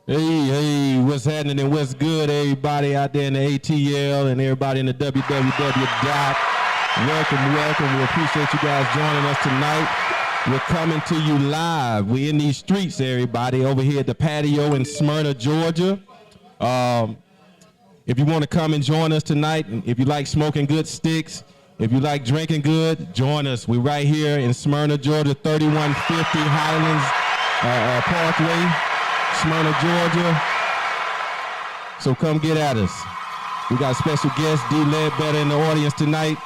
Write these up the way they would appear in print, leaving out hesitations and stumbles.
Hey, what's happening and what's good, everybody out there in the ATL and everybody in the www dot. Welcome. We appreciate you guys joining us tonight. We're coming to you live. We're in these streets, everybody, over here at the Patio in Smyrna, Georgia. If you want to come and join us tonight, if you like smoking good sticks, if you like drinking good, join us. We're right here in Smyrna, Georgia, 3150 Highlands Parkway. Smyrna, Georgia. So come get at us. We got special guest D. Ledbetter in the audience tonight.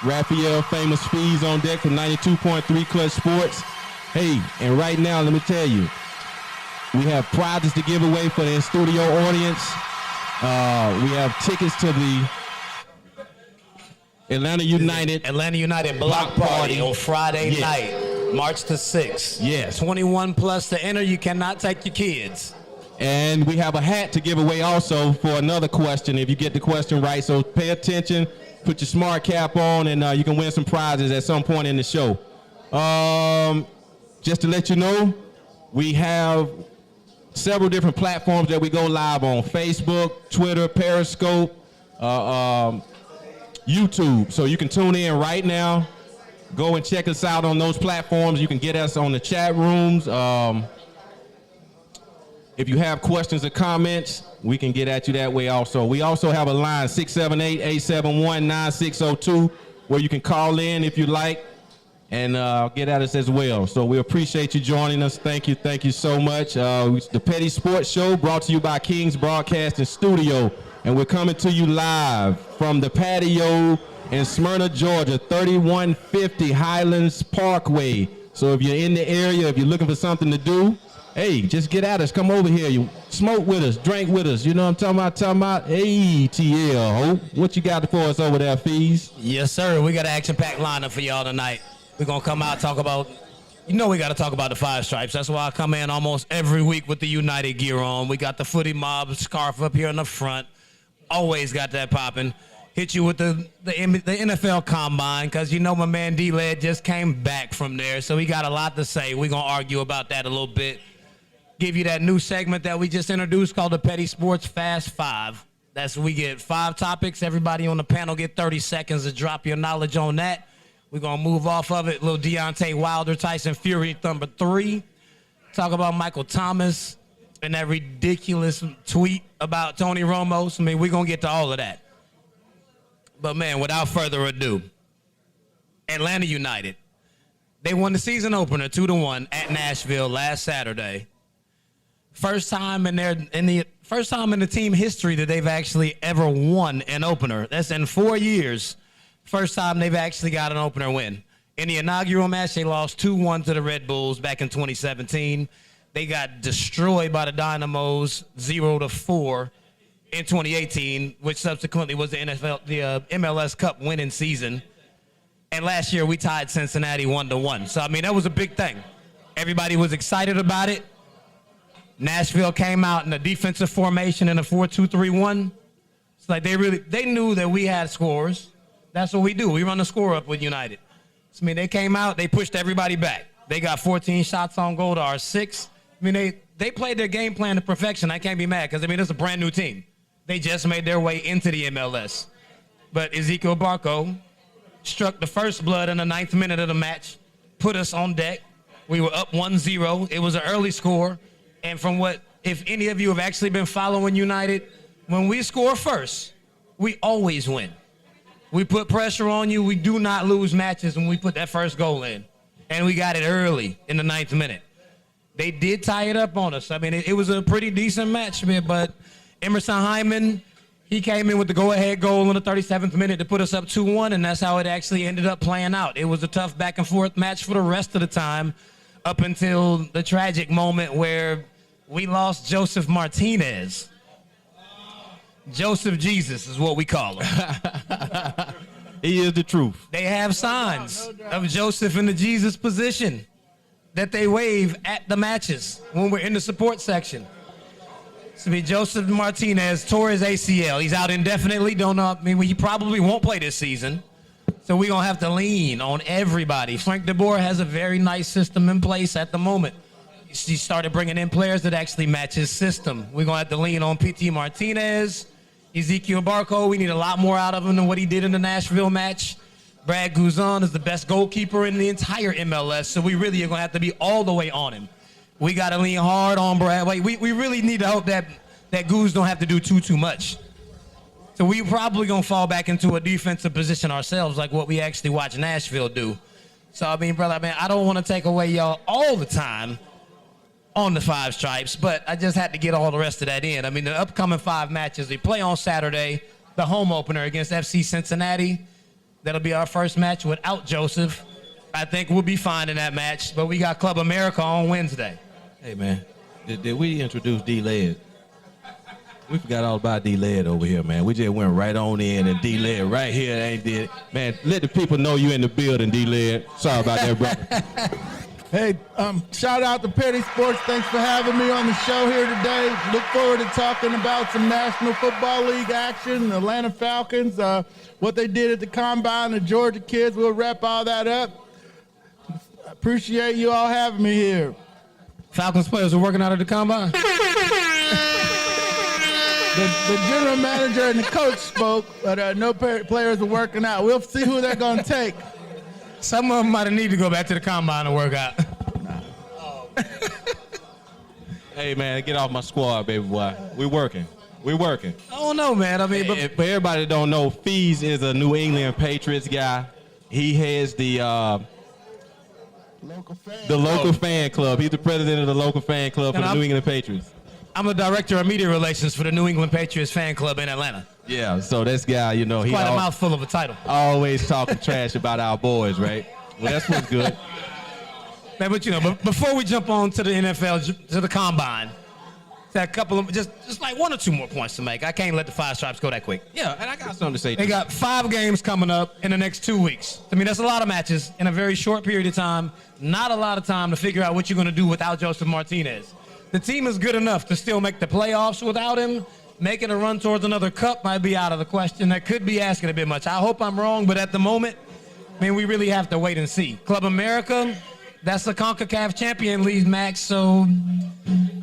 Rafael, famous fees on deck from 92.3 Clutch Sports. Hey, and right now, let me tell you, we have prizes to give away for the in-studio audience. We have tickets to the Atlanta United block party on Friday night. March the 6th. Yes. 21 plus to enter. You cannot take your kids. And we have a hat to give away also for another question if you get the question right. So pay attention, put your smart cap on, and you can win some prizes at some point in the show. Just to let you know, we have several different platforms that we go live on: Facebook, Twitter, Periscope, YouTube. So you can tune in right now. Go and check us out on those platforms. You can get us on the chat rooms. If you have questions or comments, we can get at you that way also. We also have a line, 678-871-9602, where you can call in if you like and get at us as well. So we appreciate you joining us. Thank you so much. The Petty Sports Show brought to you by King's Broadcasting Studio, and we're coming to you live from the Patio in Smyrna, Georgia, 3150 Highlands Parkway. So if you're in the area, if you're looking for something to do, hey, just get at us. Come over here. You smoke with us, drink with us. You know what I'm talking about? Hey, TL, what you got for us over there, Fees? Yes, sir. We got an action-packed lineup for y'all tonight. We're going to come out and talk about, we got to talk about the Five Stripes. That's why I come in almost every week with the United gear on. We got the Footy Mob scarf up here in the front. Always got that popping. Hit you with the NFL Combine, because my man D-Led just came back from there, so he got a lot to say. We're going to argue about that a little bit. Give you that new segment that we just introduced called the Petty Sports Fast 5. We get 5 topics. Everybody on the panel get 30 seconds to drop your knowledge on that. We're going to move off of it. Little Deontay Wilder, Tyson Fury, number 3. Talk about Michael Thomas and that ridiculous tweet about Tony Romo. So, we're going to get to all of that. But, man, without further ado, Atlanta United, they won the season opener 2-1 at Nashville last Saturday. First time in the team history that they've actually ever won an opener. That's in 4 years. First time they've actually got an opener win. In the inaugural match, they lost 2-1 to the Red Bulls back in 2017. They got destroyed by the Dynamos 0-4. In 2018, which subsequently was the MLS Cup winning season. And last year, we tied Cincinnati 1-1. So, that was a big thing. Everybody was excited about it. Nashville came out in a defensive formation in a 4-2-3-1. It's like they knew that we had scores. That's what we do. We run the score up with United. So, they came out, they pushed everybody back. They got 14 shots on goal to our 6. They played their game plan to perfection. I can't be mad because, it's a brand new team. They just made their way into the MLS. But Ezekiel Barco struck the first blood in the 9th minute of the match, put us on deck. We were up 1-0. It was an early score. And if any of you have actually been following United, when we score first, we always win. We put pressure on you. We do not lose matches when we put that first goal in. And we got it early in the 9th minute. They did tie it up on us. It was a pretty decent match, but Emerson Hyman, he came in with the go-ahead goal in the 37th minute to put us up 2-1, and that's how it actually ended up playing out. It was a tough back-and-forth match for the rest of the time up until the tragic moment where we lost Joseph Martinez. Joseph Jesus is what we call him. He is the truth. They have signs of Joseph in the Jesus position that they wave at the matches when we're in the support section. Joseph Martinez tore his ACL. He's out indefinitely. Don't know. He probably won't play this season. So we're going to have to lean on everybody. Frank DeBoer has a very nice system in place at the moment. He started bringing in players that actually match his system. We're going to have to lean on P.T. Martinez, Ezekiel Barco. We need a lot more out of him than what he did in the Nashville match. Brad Guzan is the best goalkeeper in the entire MLS, so we really are going to have to be all the way on him. We got to lean hard on Brad. We really need to hope that Guz don't have to do too much. So we probably going to fall back into a defensive position ourselves like what we actually watch Nashville do. So, I mean, brother, I don't want to take away y'all all the time on the 5 stripes, but I just had to get all the rest of that in. I mean, the upcoming 5 matches, we play on Saturday, the home opener against FC Cincinnati. That'll be our first match without Joseph. I think we'll be fine in that match, but we got Club America on Wednesday. Hey, man, did we introduce D-Led? We forgot all about D-Led over here, man. We just went right on in, and D-Led right here ain't did it. Man, let the people know you in the building, D-Led. Sorry about that, brother. Hey, shout out to Petty Sports. Thanks for having me on the show here today. Look forward to talking about some National Football League action, the Atlanta Falcons, what they did at the Combine, the Georgia kids. We'll wrap all that up. Appreciate you all having me here. Falcons players are working out at the Combine. The general manager and the coach spoke, but no players are working out. We'll see who they're going to take. Some of them might need to go back to the Combine and work out. Hey, man, get off my squad, baby boy. We working. I don't know, man. I mean, but for everybody that don't know, Fees is a New England Patriots guy. He heads the local fan club. He's the president of the local fan club for the New England Patriots. I'm the director of media relations for the New England Patriots fan club in Atlanta. Yeah, so this guy, he quite a mouthful of a title. Always talking trash about our boys, right? Well, that's what's good. Man, but before we jump on to the NFL, to the Combine, a couple of just like 1 or 2 more points to make. I can't let the 5 stripes go that quick. Yeah, and I got something to say. They got 5 games coming up in the next 2 weeks. I mean, that's a lot of matches in a very short period of time. Not a lot of time to figure out what you're going to do without Joseph Martinez. The team is good enough to still make the playoffs without him. Making a run towards another cup might be out of the question. That could be asking a bit much. I hope I'm wrong, but at the moment, I mean, we really have to wait and see. Club America, that's the CONCACAF Champion League match, so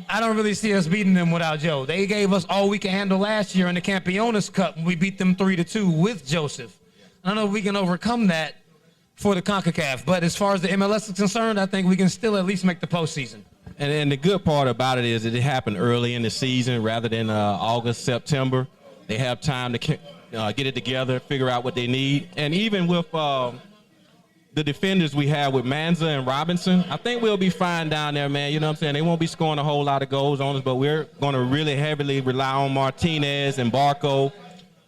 I don't really see us beating them without Joe. They gave us all we can handle last year in the Campeones Cup when we beat them 3-2 with Joseph. I don't know if we can overcome that for the CONCACAF, but as far as the MLS is concerned, I think we can still at least make the postseason. And the good part about it is that it happened early in the season rather than August, September. They have time to get it together, figure out what they need. And even with the defenders we have with Manza and Robinson, I think we'll be fine down there, man. You know what I'm saying? They won't be scoring a whole lot of goals on us, but we're going to really heavily rely on Martinez and Barco.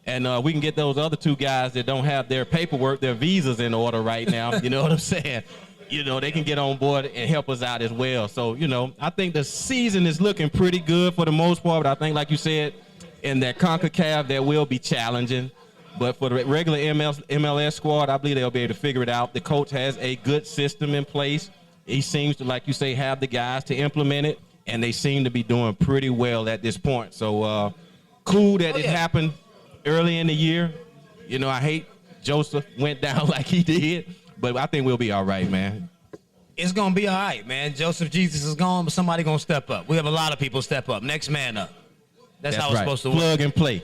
And we can get those other 2 guys that don't have their paperwork, their visas in order right now. You know what I'm saying? They can get on board and help us out as well. So, I think the season is looking pretty good for the most part. But I think, like you said, in that CONCACAF, that will be challenging. But for the regular MLS squad, I believe they'll be able to figure it out. The coach has a good system in place. He seems to, like you say, have the guys to implement it. And they seem to be doing pretty well at this point. So, cool that it happened early in the year. I hate Joseph went down like he did. But I think we'll be all right, man. It's going to be all right, man. Joseph Jesus is gone, but somebody going to step up. We have a lot of people step up. Next man up. That's how it's supposed to work. Plug and play.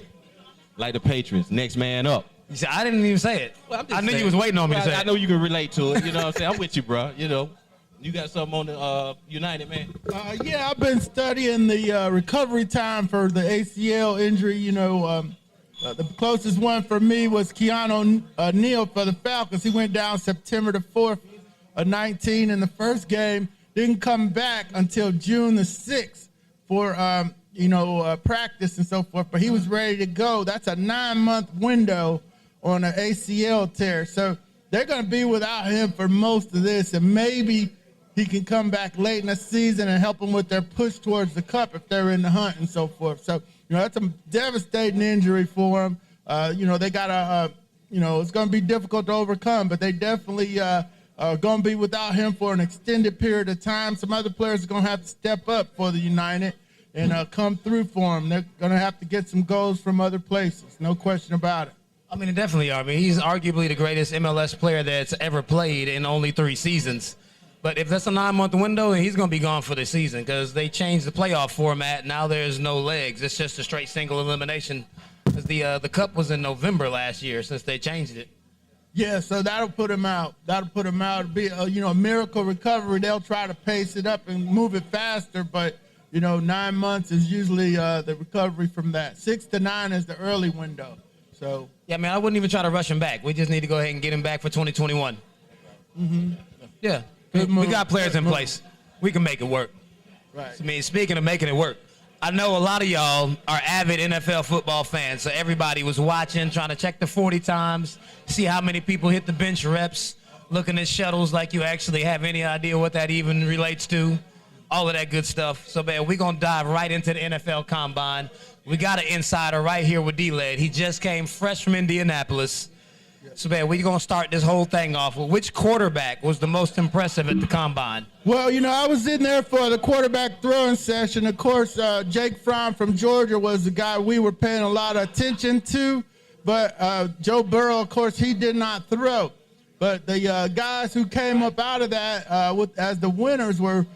Like the Patriots. Next man up. You see, I didn't even say it. Well, I knew you was waiting on me to say it. I know you can relate to it. You know what I'm saying? I'm with you, bro. You got something on the United, man? Yeah, I've been studying the recovery time for the ACL injury, the closest one for me was Keanu Neal for the Falcons. He went down September the 4th of 19 in the first game. Didn't come back until June the 6th for, practice and so forth. But he was ready to go. That's a 9-month window on an ACL tear. So they're going to be without him for most of this. And maybe he can come back late in the season and help them with their push towards the cup if they're in the hunt and so forth. So, that's a devastating injury for them. They got it's going to be difficult to overcome, but they definitely are going to be without him for an extended period of time. Some other players are going to have to step up for the United and come through for them. They're going to have to get some goals from other places. No question about it. I mean, they definitely are. I mean, he's arguably the greatest MLS player that's ever played in only 3 seasons. But if that's a 9-month window, then he's going to be gone for the season because they changed the playoff format. Now there's no legs. It's just a straight single elimination. Because the Cup was in November last year since they changed it. Yeah, so that'll put him out. That'll put him out. It'll be a miracle recovery. They'll try to pace it up and move it faster, but 9 months is usually the recovery from that. 6 to 9 is the early window. So yeah, man, I wouldn't even try to rush him back. We just need to go ahead and get him back for 2021. Mm-hmm. Yeah, we got players in place. We can make it work. Right. I mean, speaking of making it work, I know a lot of y'all are avid NFL football fans, so everybody was watching, trying to check the 40 times, see how many people hit the bench reps, looking at shuttles like you actually have any idea what that even relates to, all of that good stuff. So, man, we're going to dive right into the NFL Combine. We got an insider right here with D-Led. He just came fresh from Indianapolis. So, man, we're going to start this whole thing off with which quarterback was the most impressive at the Combine? Well, I was in there for the quarterback throwing session. Of course, Jake Fromm from Georgia was the guy we were paying a lot of attention to. But Joe Burrow, of course, he did not throw. But the guys who came up out of that as the winners were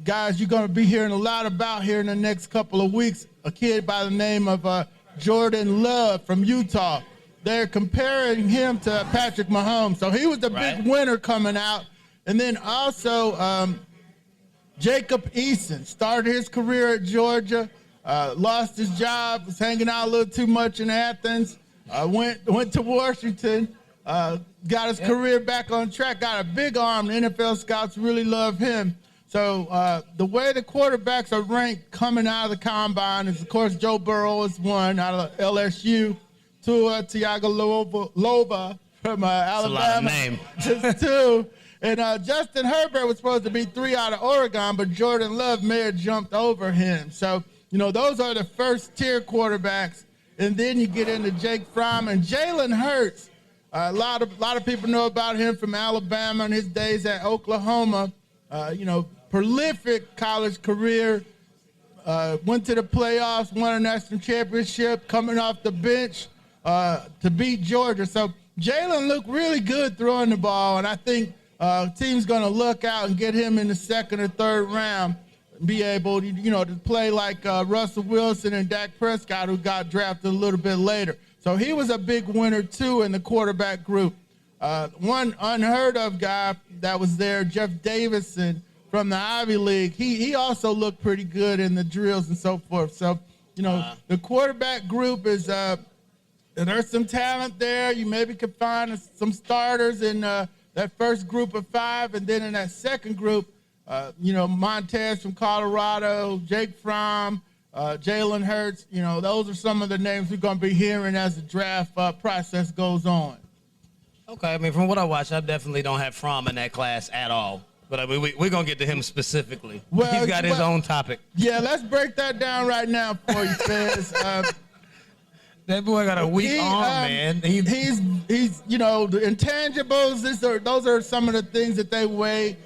guys you're going to be hearing a lot about here in the next couple of weeks. A kid by the name of Jordan Love from Utah. They're comparing him to Patrick Mahomes. So he was the big winner coming out. And then also Jacob Eason started his career at Georgia, lost his job, was hanging out a little too much in Athens, went to Washington, got his career back on track, got a big arm. The NFL scouts really love him. So the way the quarterbacks are ranked coming out of the Combine is, of course, Joe Burrow is one out of LSU. Tagovailoa from Alabama. Just 2. And Justin Herbert was supposed to be 3 out of Oregon, but Jordan Love may have jumped over him. So, those are the first tier quarterbacks. And then you get into Jake Fromm and Jalen Hurts. A lot of people know about him from Alabama and his days at Oklahoma. Prolific college career. Went to the playoffs, won a national championship, coming off the bench to beat Georgia. So Jalen looked really good throwing the ball, and I think team's going to look out and get him in the second or third round, be able to play like Russell Wilson and Dak Prescott, who got drafted a little bit later. So he was a big winner, too, in the quarterback group. One unheard of guy that was there, Jeff Davison from the Ivy League, he also looked pretty good in the drills and so forth. So, the quarterback group is there's some talent there. You maybe could find some starters in that first group of 5, and then in that second group, Montez from Colorado, Jake Fromm, Jalen Hurts. Those are some of the names we're going to be hearing as the draft process goes on. Okay, I mean, from what I watched, I definitely don't have Fromm in that class at all. But I mean, we're going to get to him specifically. Well, he's got his own topic. Yeah, let's break that down right now for you, Fez. That boy got a weak arm, man. He's the intangibles, those are some of the things that they weigh.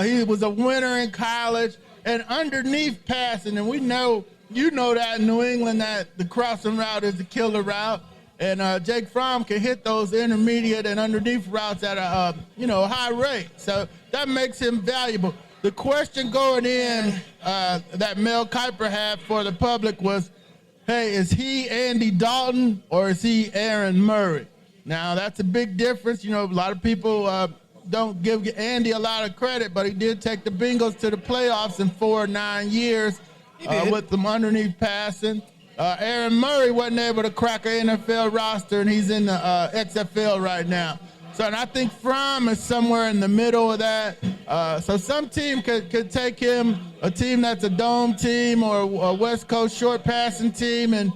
He was a winner in college and underneath passing, and we know, that in New England that the crossing route is the killer route. And Jake Fromm can hit those intermediate and underneath routes at a high rate. So that makes him valuable. The question going in that Mel Kiper had for the public was, hey, is he Andy Dalton or is he Aaron Murray? Now, that's a big difference. A lot of people don't give Andy a lot of credit, but he did take the Bengals to the playoffs in 4 or 9 years with them underneath passing. Aaron Murray wasn't able to crack an NFL roster, and he's in the XFL right now. So, and I think Fromm is somewhere in the middle of that. So some team could take him, a team that's a dome team or a West Coast short passing team, and,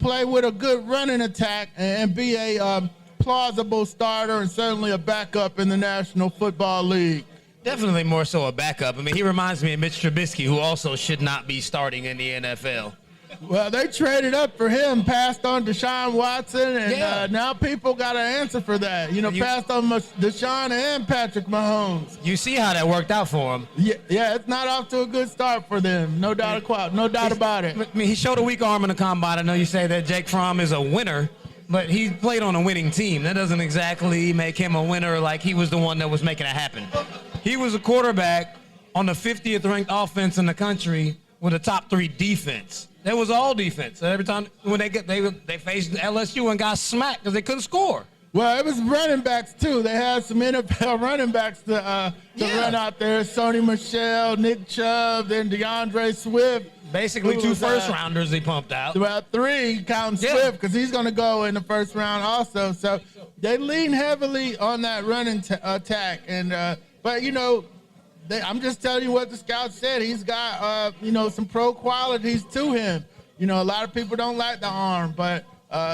play with a good running attack and be a plausible starter and certainly a backup in the National Football League. Definitely more so a backup. I mean, he reminds me of Mitch Trubisky, who also should not be starting in the NFL. Well, they traded up for him, passed on Deshaun Watson, and now people got an answer for that. Passed on Deshaun and Patrick Mahomes. You see how that worked out for him. Yeah, it's not off to a good start for them. No doubt about it. I mean, he showed a weak arm in the combine. I know you say that Jake Fromm is a winner, but he played on a winning team. That doesn't exactly make him a winner like he was the one that was making it happen. He was a quarterback on the 50th ranked offense in the country with a top 3 defense. That was all defense. Every time when they faced LSU and got smacked because they couldn't score. Well, it was running backs, too. They had some NFL running backs to run out there. Sony Michel, Nick Chubb, then DeAndre Swift. Basically 2 first-rounders he pumped out. About 3, counting Swift, because he's going to go in the first round also. So they lean heavily on that running attack. And but, you know, I'm just telling you what the scout said. He's got, you know, some pro qualities to him. You know, a lot of people don't like the arm, but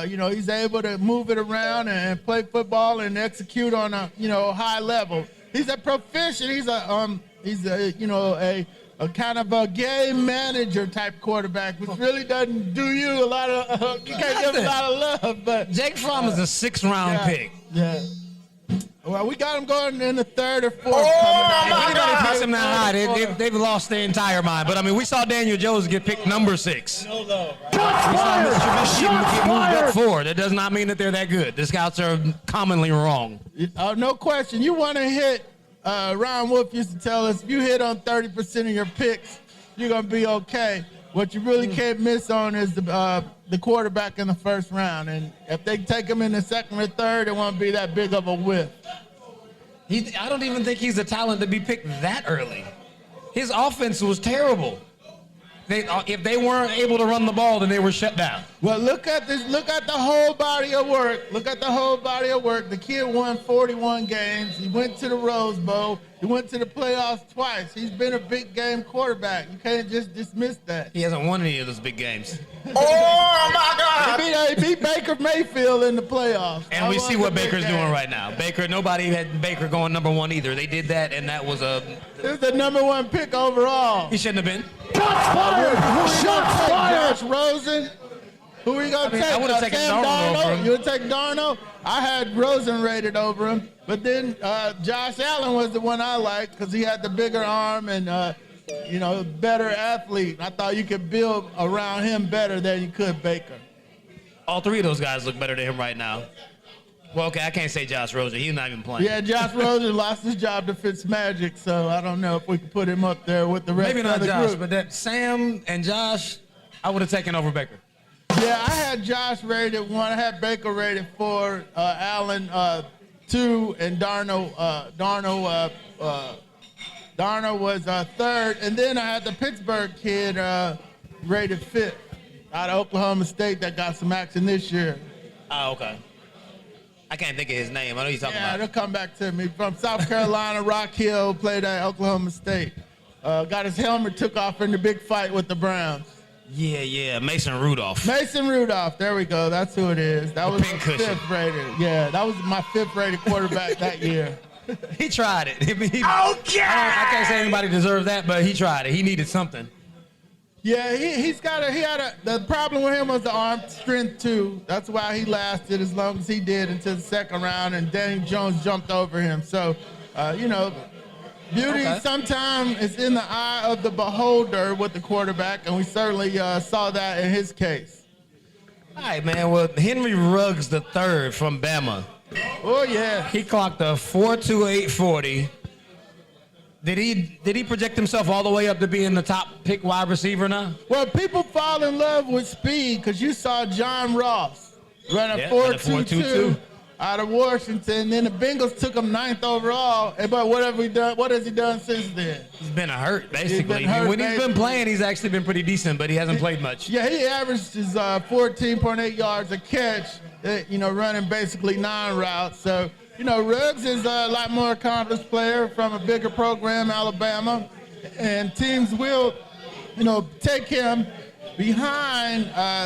you know, he's able to move it around and play football and execute on a, you know, high level. He's a proficient. He's a you know, a kind of a game manager type quarterback, which really doesn't do you a lot of, you can't give him a lot of love. But Jake Fromm is a 6th-round pick. Yeah. Well, we got him going in the 3rd or 4th. Anybody picks him that high, they've lost their entire mind. But, I mean, we saw Daniel Jones get picked number 6. We saw Mr. Trubisky get moved up 4. That does not mean that they're that good. The scouts are commonly wrong. No question. You want to hit, Ron Wolf used to tell us, if you hit on 30% of your picks, you're going to be okay. What you really can't miss on is the quarterback in the first round. And if they take him in the 2nd or 3rd, it won't be that big of a whiff. I don't even think he's a talent to be picked that early. His offense was terrible. If they weren't able to run the ball, then they were shut down. Well, look at this. Look at the whole body of work. Look at the whole body of work. The kid won 41 games. He went to the Rose Bowl. He went to the playoffs twice. He's been a big game quarterback. You can't just dismiss that. He hasn't won any of those big games. Oh, my God. He beat Baker Mayfield in the playoffs. And we see what Baker's doing right now. Nobody had Baker going number 1 either. They did that, and that was This is the number 1 pick overall. he shouldn't have been. Shots fired! Shots fired! Josh Rosen. Who are you going to take? I would have taken Darnold over him. You would take Darnold? I had Rosen rated over him. But then Josh Allen was the one I liked because he had the bigger arm and, you know, better athlete. I thought you could build around him better than you could Baker. All 3 of those guys look better than him right now. Well, okay, I can't say Josh Rosen. He's not even playing. Yeah, Josh Rosen lost his job to Fitzmagic, so I don't know if we could put him up there with the rest Maybe of not the Josh, group. but that Sam and Josh, I would have taken over Baker. Yeah, I had Josh rated 1. I had Baker rated 4, Allen 2, and Darnold was 3rd. And then I had the Pittsburgh kid rated 5th out of Oklahoma State that got some action this year. Oh, okay. I can't think of his name. I know you're talking Yeah, about. they'll come back to me. From South Carolina, Rock Hill, played at Oklahoma State. Got his helmet took off in the big fight with the Browns. Yeah, Mason Rudolph. Mason Rudolph, there we go. That's who it is. That was my pincushion. 5th rated. Yeah, that was my 5th rated quarterback that year. He tried it. I can't say anybody deserves that, but he tried it. He needed something. Yeah, the problem with him was the arm strength too. That's why he lasted as long as he did until the 2nd round, and Daniel Jones jumped over him. So, you know, beauty sometimes is in the eye of the beholder with the quarterback, and we certainly saw that in his case. All right, man. Well, Henry Ruggs III from Bama. Oh, yeah. He clocked a 4.28 40. Did he project himself all the way up to being the top pick wide receiver now? Well, people fall in love with speed because you saw John Ross run a 4.22 out of Washington. Then the Bengals took him 9th overall. But what have we done? What has he done since then? He's been hurt, basically. When he's been playing, he's actually been pretty decent, but he hasn't played much. Yeah, he averages 14.8 yards a catch, you know, running basically 9 routes. So, you know, Ruggs is a lot more accomplished player from a bigger program, Alabama. And teams will, you know, take him behind.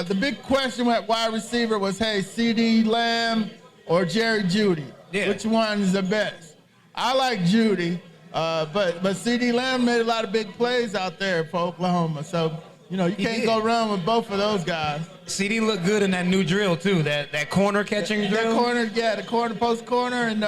The big question at wide receiver was, hey, CeeDee Lamb or Jerry Jeudy? Yeah. Which one is the best? I like Jeudy, but CeeDee Lamb made a lot of big plays out there for Oklahoma. So, you know, you can't go wrong with both of those guys. CD looked good in that new drill, too, that corner catching drill. The corner, post corner. And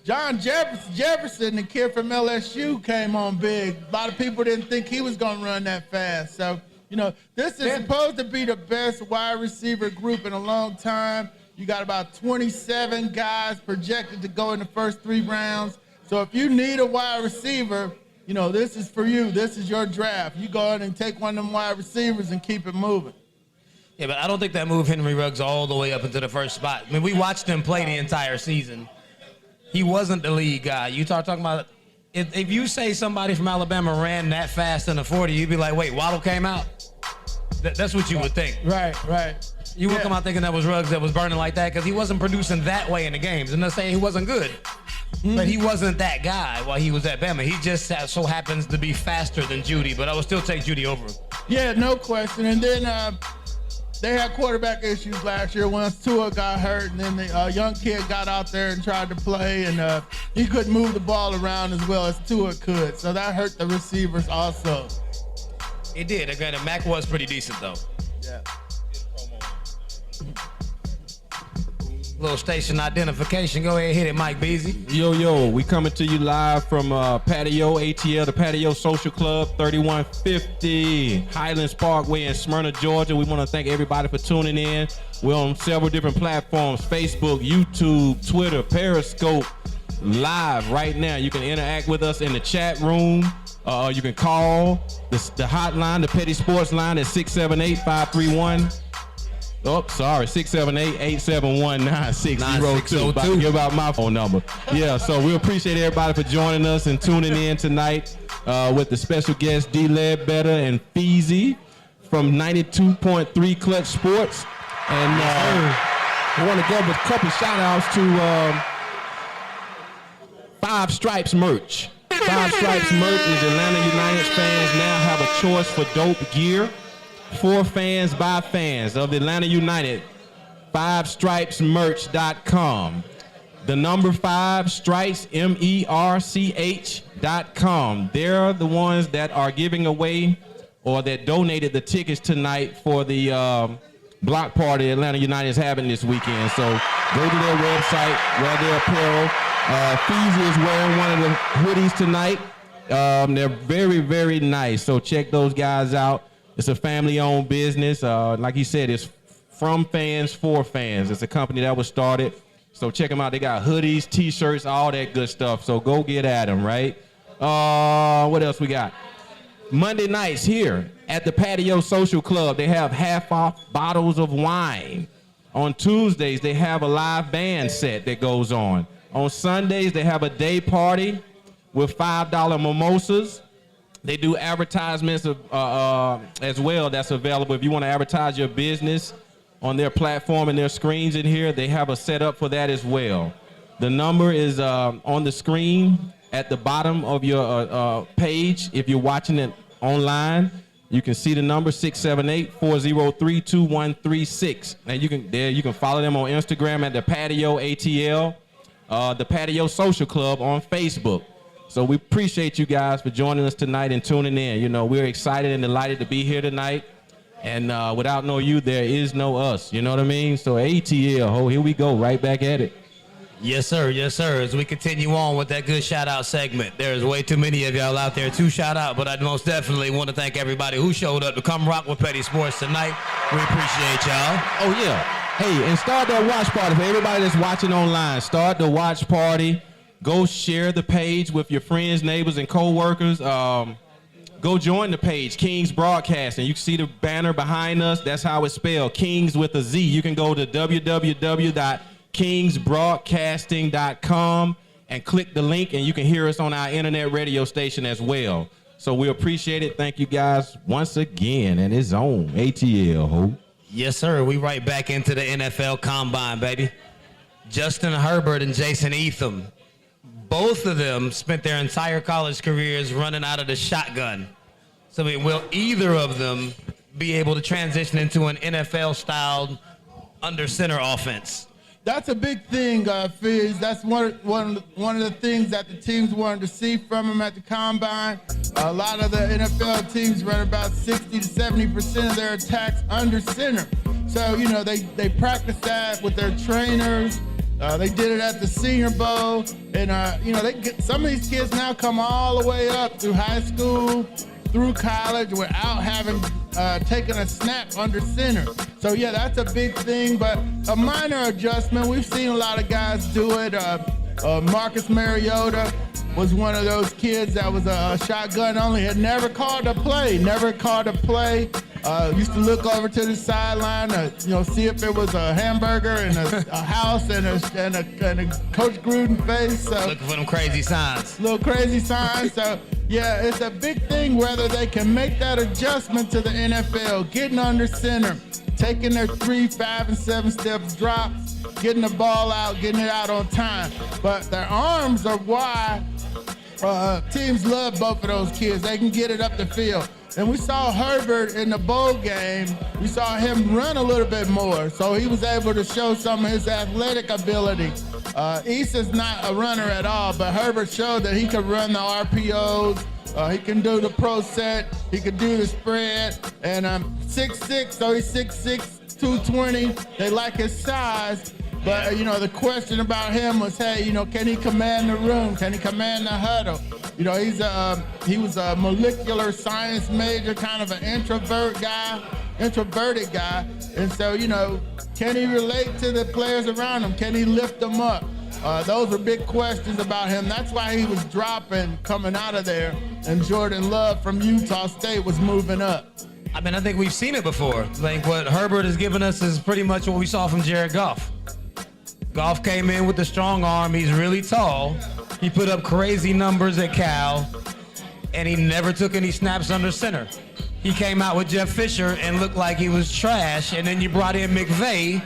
John Jefferson, the kid from LSU, came on big. A lot of people didn't think he was going to run that fast. So, you know, this is supposed to be the best wide receiver group in a long time. You got about 27 guys projected to go in the first 3 rounds. So if you need a wide receiver, this is for you. This is your draft. You go ahead and take one of them wide receivers and keep it moving. Yeah, but I don't think that moved Henry Ruggs all the way up into the first spot. I mean, we watched him play the entire season. He wasn't the lead guy. You start talking about if you say somebody from Alabama ran that fast in the 40, you'd be like, wait, Waddle came out? That's what you would think. Right. You would come out thinking that was Ruggs that was burning like that because he wasn't producing that way in the games. I'm not saying he wasn't good, but he wasn't that guy while he was at Bama. He just so happens to be faster than Judy, but I would still take Judy over him. Yeah, no question. And then they had quarterback issues last year once Tua got hurt, and then the young kid got out there and tried to play, and he couldn't move the ball around as well as Tua could. So that hurt the receivers also. It did. Granted, Mac was pretty decent, though. Yeah. Little station identification. Go ahead, hit it, Mike Beasley. Yo, we coming to you live from Patio, ATL, the Patio Social Club, 3150 Highlands Parkway in Smyrna, Georgia. We want to thank everybody for tuning in. We're on several different platforms, Facebook, YouTube, Twitter, Periscope, live right now. You can interact with us in the chat room. You can call the hotline, the Petty Sports line at 678-531. Oh, sorry, 678-871-9602. About to give out my phone number. Yeah, so we appreciate everybody for joining us and tuning in tonight with the special guests D. Ledbetter and Feezy from 92.3 Clutch Sports. And I want to give a couple shout outs to Five Stripes merch. Five Stripes merch is Atlanta United fans now have a choice for dope gear. For fans by fans of the Atlanta United. 5stripesmerch.com. The number 5 stripes, MERCH.com. They're the ones that are giving away or that donated the tickets tonight for the block party Atlanta United is having this weekend. So go to their website, wear their apparel. Feezy is wearing one of the hoodies tonight. They're very, very nice. So check those guys out. It's a family-owned business. Like he said, it's from fans for fans. It's a company that was started. So check them out. They got hoodies, T-shirts, all that good stuff. So go get at them, right? What else we got? Monday nights here at the Patio Social Club, they have half-off bottles of wine. On Tuesdays, they have a live band set that goes on. On Sundays, they have a day party with $5 mimosas. They do advertisements as well that's available. If you want to advertise your business on their platform and their screens in here, they have a setup for that as well. The number is on the screen at the bottom of your page. If you're watching it online, you can see the number 678-403-2136. And you can follow them on Instagram at the Patio ATL, the Patio Social Club on Facebook. So we appreciate you guys for joining us tonight and tuning in. You know, we're excited and delighted to be here tonight. And without no you, there is no us. You know what I mean? So ATL, here we go, right back at it. Yes, sir. Yes, sir. As we continue on with that good shout-out segment, there's way too many of y'all out there to shout out, but I most definitely want to thank everybody who showed up to come rock with Petty Sports tonight. We appreciate y'all. Oh, yeah. Hey, and start that watch party. For everybody that's watching online, start the watch party. Go share the page with your friends, neighbors, and co-workers. Go join the page, Kings Broadcasting. You can see the banner behind us. That's how it's spelled, Kings with a Z. You can go to www.kingsbroadcasting.com and click the link, and you can hear us on our internet radio station as well. So we appreciate it. Thank you guys once again, and it's on ATL, ho. Yes, sir. We right back into the NFL Combine, baby. Justin Herbert and Jason Etham. Both of them spent their entire college careers running out of the shotgun. So, I mean, will either of them be able to transition into an NFL-styled under center offense? That's a big thing, Fizz. That's one of the things that the teams wanted to see from him at the Combine. A lot of the NFL teams run about 60 to 70% of their attacks under center. So, you know, they practice that with their trainers. They did it at the Senior Bowl, and you know, some of these kids now come all the way up through high school, through college, without having taken a snap under center. So yeah, that's a big thing, but a minor adjustment. We've seen a lot of guys do it. Marcus Mariota, was one of those kids that was a shotgun only, had never called a play, used to look over to the sideline, see if it was a hamburger and a house and a Coach Gruden face. So, looking for them crazy signs. Little crazy signs. So, yeah, it's a big thing whether they can make that adjustment to the NFL, getting under center, taking their 3, 5, and 7 steps drops, getting the ball out, getting it out on time. But their arms are why teams love both of those kids. They can get it up the field. And we saw Herbert in the bowl game. We saw him run a little bit more, so he was able to show some of his athletic ability. Issa's not a runner at all, but Herbert showed that he could run the RPOs. He can do the pro set. He could do the spread. And 6'6", so he's 6'6", 220. They like his size. But, the question about him was, hey, can he command the room? Can he command the huddle? He was a molecular science major, kind of an introverted guy. And so, can he relate to the players around him? Can he lift them up? Those are big questions about him. That's why he was dropping coming out of there. And Jordan Love from Utah State was moving up. I think we've seen it before. Like what Herbert has given us is pretty much what we saw from Jared Goff. Goff came in with the strong arm. He's really tall. He put up crazy numbers at Cal, and he never took any snaps under center. He came out with Jeff Fisher and looked like he was trash, and then you brought in McVay,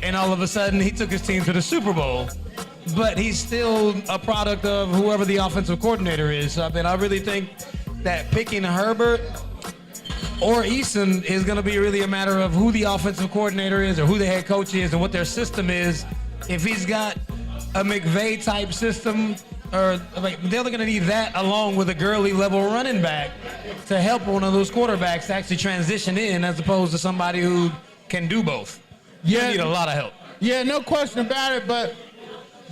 and all of a sudden he took his team to the Super Bowl. But he's still a product of whoever the offensive coordinator is. So, I really think that picking Herbert or Eason is going to be really a matter of who the offensive coordinator is or who the head coach is and what their system is. If he's got a McVay type system, they're going to need that along with a Gurley level running back to help one of those quarterbacks to actually transition in, as opposed to somebody who can do both. You need a lot of help. Yeah, no question about it. But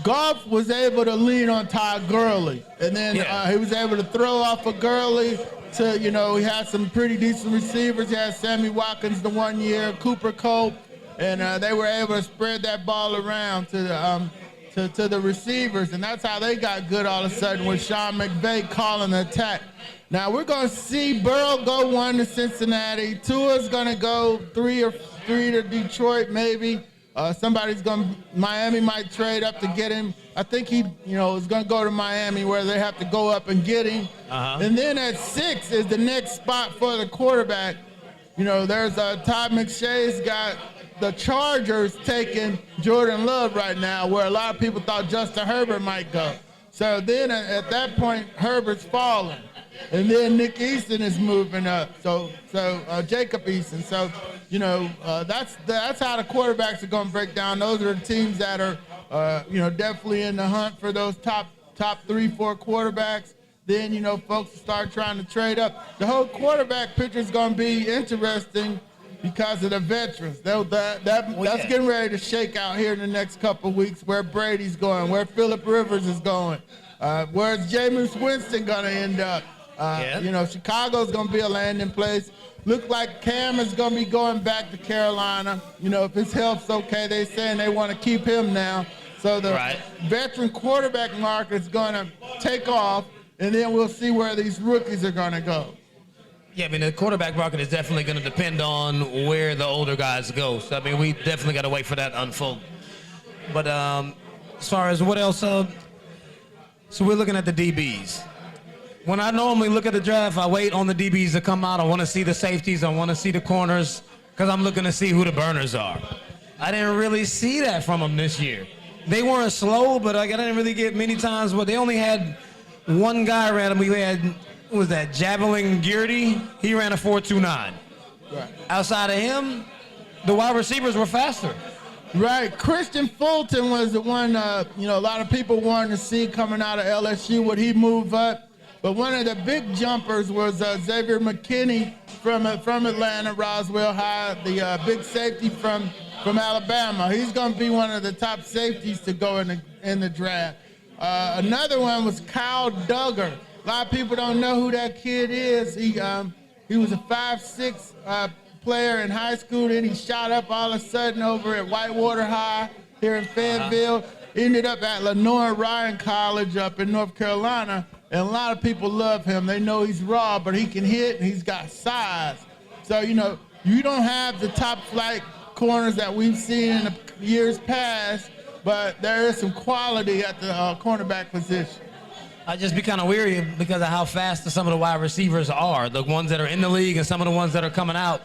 Goff was able to lean on Todd Gurley, and then he was able to throw off of Gurley to, he had some pretty decent receivers. He had Sammy Watkins the 1 year, Cooper Kupp. And they were able to spread that ball around to the receivers, and that's how they got good all of a sudden with Sean McVay calling the attack. Now we're going to see Burrow go 1 to Cincinnati. Tua's going to go 3 to Detroit maybe. Miami might trade up to get him. I think he, is going to go to Miami where they have to go up and get him. And then at 6 is the next spot for the quarterback. There's Todd McShay's got the Chargers taking Jordan Love right now, where a lot of people thought Justin Herbert might go. So then at that point, Herbert's falling. And then Nick Easton is moving up. So Jacob Eason. So, that's how the quarterbacks are going to break down. Those are the teams that are, definitely in the hunt for those top 3, 4 quarterbacks. Then, folks start trying to trade up. The whole quarterback picture is going to be interesting because of the veterans. That's getting ready to shake out here in the next couple of weeks, where Brady's going, where Phillip Rivers is going, where's Jameis Winston going to end up. Chicago's going to be a landing place. Look like Cam is going to be going back to Carolina. If his health's okay, they're saying they want to keep him now. So the veteran quarterback market is going to take off, and then we'll see where these rookies are going to go. Yeah, the quarterback market is definitely going to depend on where the older guys go. So, we definitely got to wait for that to unfold. But as far as what else, so we're looking at the DBs. When I normally look at the draft, I wait on the DBs to come out. I want to see the safeties. I want to see the corners, because I'm looking to see who the burners are. I didn't really see that from them this year. They weren't slow, but I didn't really get many times. But they only had one guy ran them. We had, what was that, Javelin Geardy? He ran a 4.29. Right. Outside of him, the wide receivers were faster. Right. Christian Fulton was the one, a lot of people wanted to see coming out of LSU. Would he move up? But one of the big jumpers was Xavier McKinney from Atlanta, Roswell High, the big safety from Alabama. He's going to be one of the top safeties to go in the draft. Another one was Kyle Duggar. A lot of people don't know who that kid is. He was a 5'6" player in high school, then he shot up all of a sudden over at Whitewater High here in Fayetteville. ended up at Lenore Ryan College up in North Carolina, and a lot of people love him. They know he's raw, but he can hit, and he's got size. So, you know, you don't have the top flight corners that we've seen in the years past, but there is some quality at the cornerback position. I just be kind of weary because of how fast some of the wide receivers are, the ones that are in the league and some of the ones that are coming out.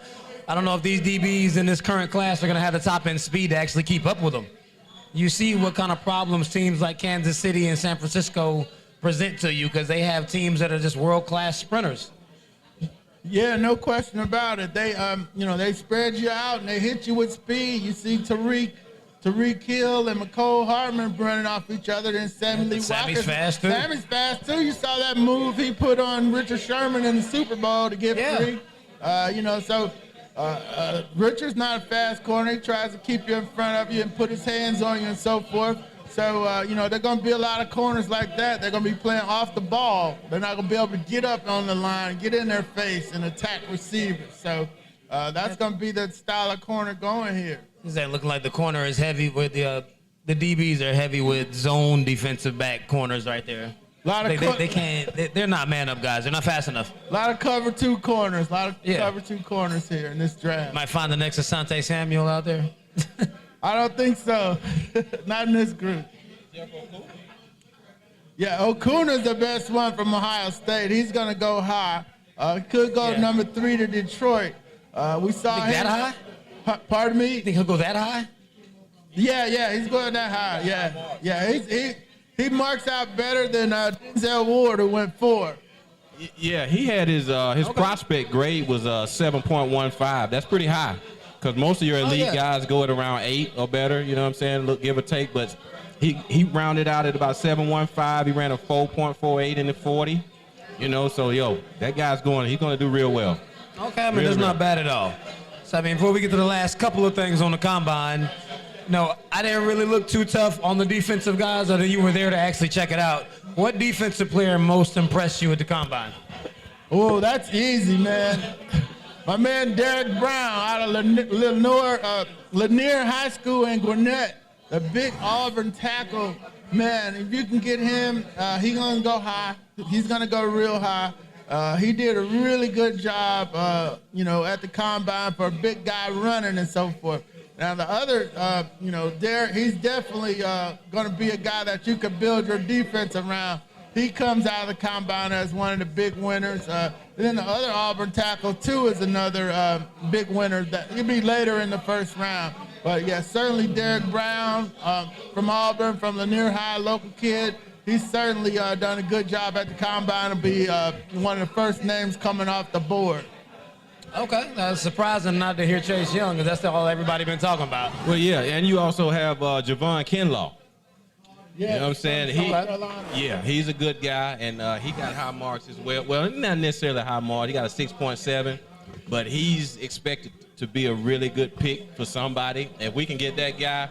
I don't know if these DBs in this current class are going to have the top-end speed to actually keep up with them. You see what kind of problems teams like Kansas City and San Francisco present to you because they have teams that are just world-class sprinters. Yeah, no question about it. They, you know, they spread you out and they hit you with speed. You see Tariq Hill and McCole Hartman running off each other. Then Sammy Lee Sammy's fast, too. Sammy's fast, too. You saw that move he put on Richard Sherman in the Super Bowl to get free. You know, so Richard's not a fast corner. He tries to keep you in front of you and put his hands on you and so forth. So, you know, they're going to be a lot of corners like that. They're going to be playing off the ball. They're not going to be able to get up on the line, get in their face, and attack receivers. So that's going to be the style of corner going here. Is that looking like the corner is heavy with the DBs are heavy with zone defensive back corners right there. They're not man-up guys. They're not fast enough. A lot of cover two corners. Cover two corners here in this draft. Might find the next Asante Samuel out there. I don't think so. Not in this group. Yeah, Okuna's the best one from Ohio State. He's going to go high. Could go number 3 to Detroit. We saw him. That high? Pardon me? You think he'll go that high? Yeah, he's going that high. Yeah. He marks out better than Denzel Ward, who went 4. Yeah, he had his prospect grade was 7.15. That's pretty high. Because most of your elite guys go at around 8 or better, you know what I'm saying? Look, give or take. But he rounded out at about 7.15. He ran a 4.48 in the 40. You know, so, that guy's he's going to do real well. Okay, I mean, that's not bad at all. So, I mean, before we get to the last couple of things on the combine, no, I didn't really look too tough on the defensive guys, other than you were there to actually check it out. What defensive player most impressed you at the combine? Oh, that's easy, man. My man Derek Brown out of Lanier High School in Gwinnett, the big Auburn tackle. Man, if you can get him, he's going to go high. He's going to go real high. He did a really good job, at the combine for a big guy running and so forth. Now, the other, Derek, he's definitely going to be a guy that you could build your defense around. He comes out of the combine as one of the big winners. Then the other Auburn tackle, too, is another big winner. He'll be later in the first round. But, yeah, certainly Derek Brown from Auburn, from Lanier High, local kid. He's certainly done a good job at the combine. He'll be one of the first names coming off the board. Okay, that's surprising not to hear Chase Young, because that's all everybody been talking about. Well, yeah, and you also have Javon Kinlaw. Yeah, you know what I'm saying? He's a good guy, and he got high marks as well. Well, not necessarily high marks. He got a 6.7, but he's expected to be a really good pick for somebody. If we can get that guy,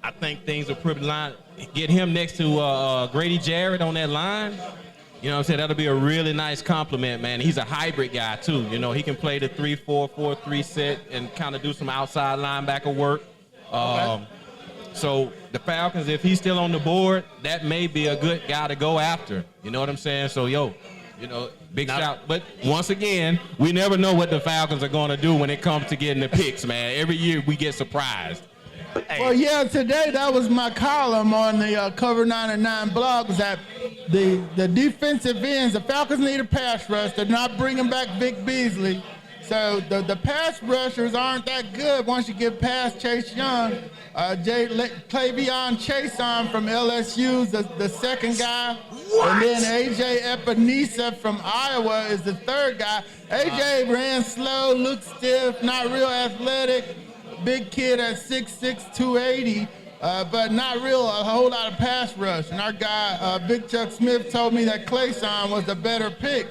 I think things are pretty line. Get him next to Grady Jarrett on that line. You know what I'm saying? That'll be a really nice compliment, man. He's a hybrid guy, too. You know, he can play the 3-4-4-3 set and kind of do some outside linebacker work. So the Falcons, if he's still on the board, that may be a good guy to go after. You know what I'm saying? So, big shout. But once again, we never know what the Falcons are going to do when it comes to getting the picks, man. Every year we get surprised. Hey. Well, yeah, today that was my column on the Cover 99 blog, was that the defensive ends, the Falcons need a pass rush. They're not bringing back Vic Beasley. So the pass rushers aren't that good once you get past Chase Young. Clavion Chason from LSU is the second guy. What? And then A.J. Epinesa from Iowa is the third guy. A.J. ran slow, looked stiff, not real athletic. Big kid at 6'6", 280, but not a whole lot of pass rush. And our guy, Big Chuck Smith, told me that Clayson was the better pick,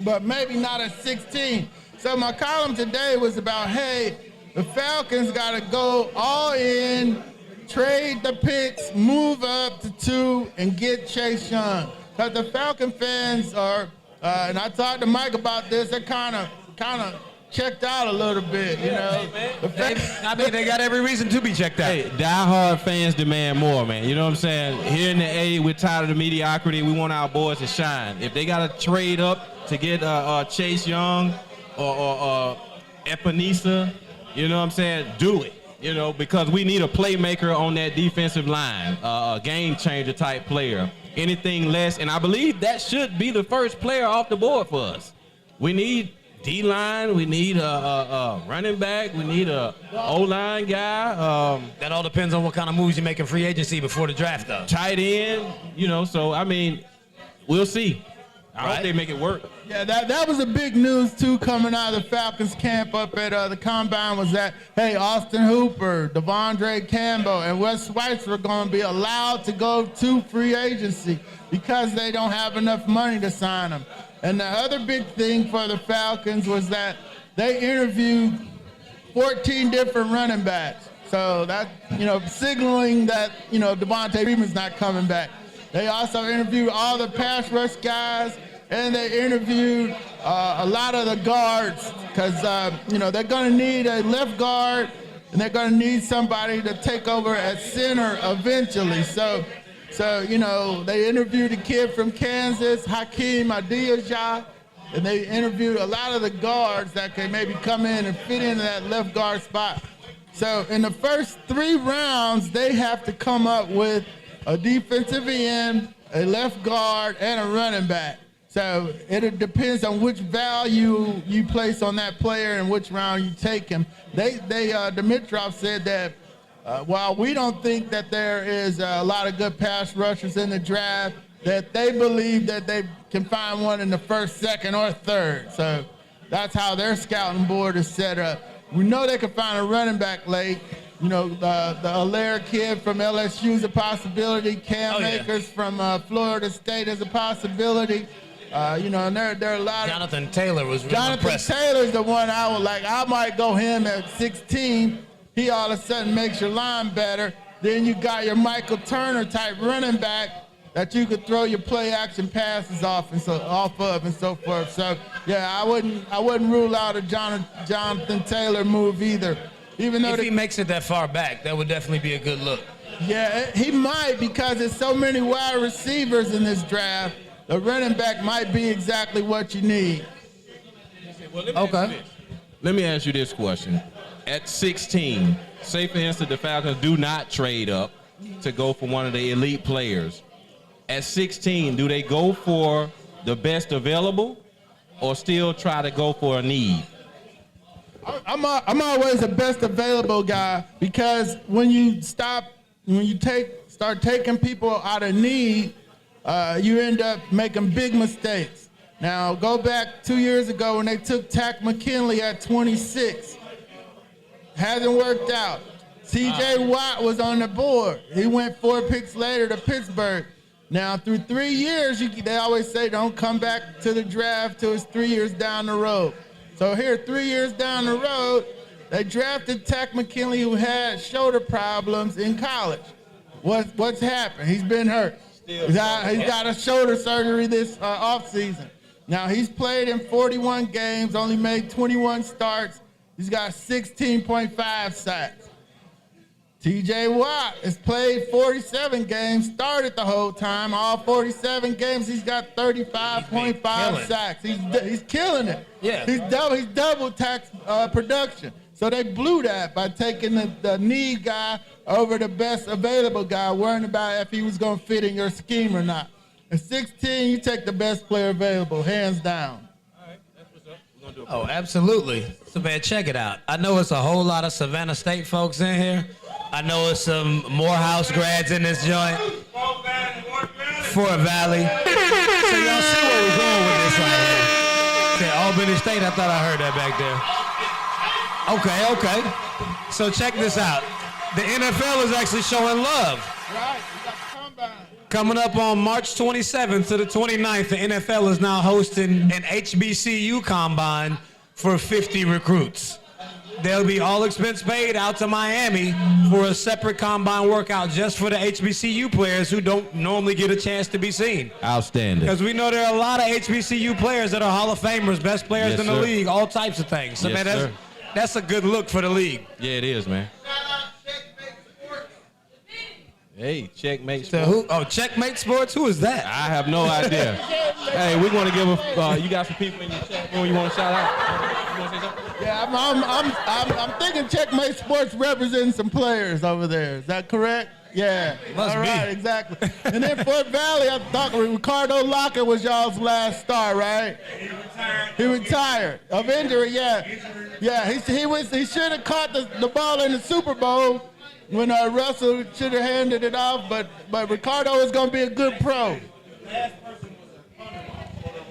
but maybe not at 16. So my column today was about, hey, the Falcons got to go all in, trade the picks, move up to 2, and get Chase Young. Because the Falcon fans are, and I talked to Mike about this, they're kind of checked out a little bit, you know. I mean, they got every reason to be checked out. Hey, diehard fans demand more, man. You know what I'm saying? Here in the A, we're tired of the mediocrity. We want our boys to shine. If they got to trade up to get Chase Young or Epenesa, you know what I'm saying? Do it. You know, because we need a playmaker on that defensive line, a game changer type player. Anything less, and I believe that should be the first player off the board for us. We need D-line, we need a running back, we need a O-line guy. That all depends on what kind of moves you make in free agency before the draft, though. Tight end, you know, so, I mean, we'll see. I hope they make it work. Yeah, that was a big news, too, coming out of the Falcons camp up at the Combine was that, hey, Austin Hooper, Devondre Campbell, and Wes Schweitzer are going to be allowed to go to free agency because they don't have enough money to sign them. And the other big thing for the Falcons was that they interviewed 14 different running backs. So that, you know, signaling that, you know, Devontae Freeman's not coming back. They also interviewed all the pass rush guys, and they interviewed a lot of the guards because, you know, they're going to need a left guard, and they're going to need somebody to take over at center eventually. So you know, they interviewed a kid from Kansas, Hakeem Adiyajah, and they interviewed a lot of the guards that can maybe come in and fit into that left guard spot. So in the first 3 rounds, they have to come up with a defensive end, a left guard, and a running back. So it depends on which value you place on that player and which round you take him. Dimitrov said that while we don't think that there is a lot of good pass rushers in the draft, that they believe that they can find one in the first, second, or third. So that's how their scouting board is set up. We know they can find a running back late. You know, the Allaire kid from LSU is a possibility. Cam Akers from Florida State is a possibility. You know, and there are a lot of... Jonathan Taylor was really impressive. Jonathan Taylor's the one I would like. I might go him at 16. He all of a sudden makes your line better. Then you got your Michael Turner type running back that you could throw your play action passes off of and so forth. So yeah, I wouldn't rule out a Jonathan Taylor move either. Even though if he makes it that far back, that would definitely be a good look. Yeah, he might because there's so many wide receivers in this draft. The running back might be exactly what you need. Okay. Let me ask you this question. At 16, say for instance the Falcons do not trade up to go for one of the elite players. At 16, do they go for the best available or still try to go for a need? I'm always a best available guy because when you start taking people out of need, you end up making big mistakes. Now, go back 2 years ago when they took Tack McKinley at 26. Hasn't worked out. TJ Watt was on the board. He went 4 picks later to Pittsburgh. Now, through 3 years, they always say don't come back to the draft till it's 3 years down the road. So here, 3 years down the road, they drafted Tack McKinley, who had shoulder problems in college. What's happened? He's been hurt. He's got a shoulder surgery this offseason. Now, he's played in 41 games, only made 21 starts. He's got 16.5 sacks. TJ Watt has played 47 games, started the whole time. All 47 games, he's got 35.5 sacks. He's killing it. Yeah. He's double tax production. So they blew that by taking the need guy over the best available guy, worrying about if he was going to fit in your scheme or not. At 16, you take the best player available, hands down. All right, that's what's up. We're going to do Oh, absolutely. So, man, check it out. I know it's a whole lot of Savannah State folks in here. I know it's some Morehouse grads in this joint. Fort Valley. So y'all see where we're going with this right here. Say Albany State, I thought I heard that back there. Okay. So check this out. The NFL is actually showing love. Right, you got the combine. Coming up on March 27th to the 29th, the NFL is now hosting an HBCU combine for 50 recruits. They'll be all expense paid out to Miami for a separate combine workout just for the HBCU players who don't normally get a chance to be seen. Outstanding. Because we know there are a lot of HBCU players that are Hall of Famers, best players in the league, all types of things. So, Yes, man, that's a good look for the league. Yeah, it is, man. Hey, Checkmate So Sports. who? Oh, Checkmate Sports? Who is that? I have no idea. Hey, we're going to give you got some people in your chat room you want to shout out? You want to say something? Yeah, I'm thinking Checkmate Sports representing some players over there. Is that correct? Yeah. Must All be. right, exactly. And then Fort Valley, I thought Ricardo Locker was y'all's last star, right? He retired of injury. Yeah. Yeah. He should have caught the ball in the Super Bowl when Russell should have handed it off, but Ricardo is going to be a good pro.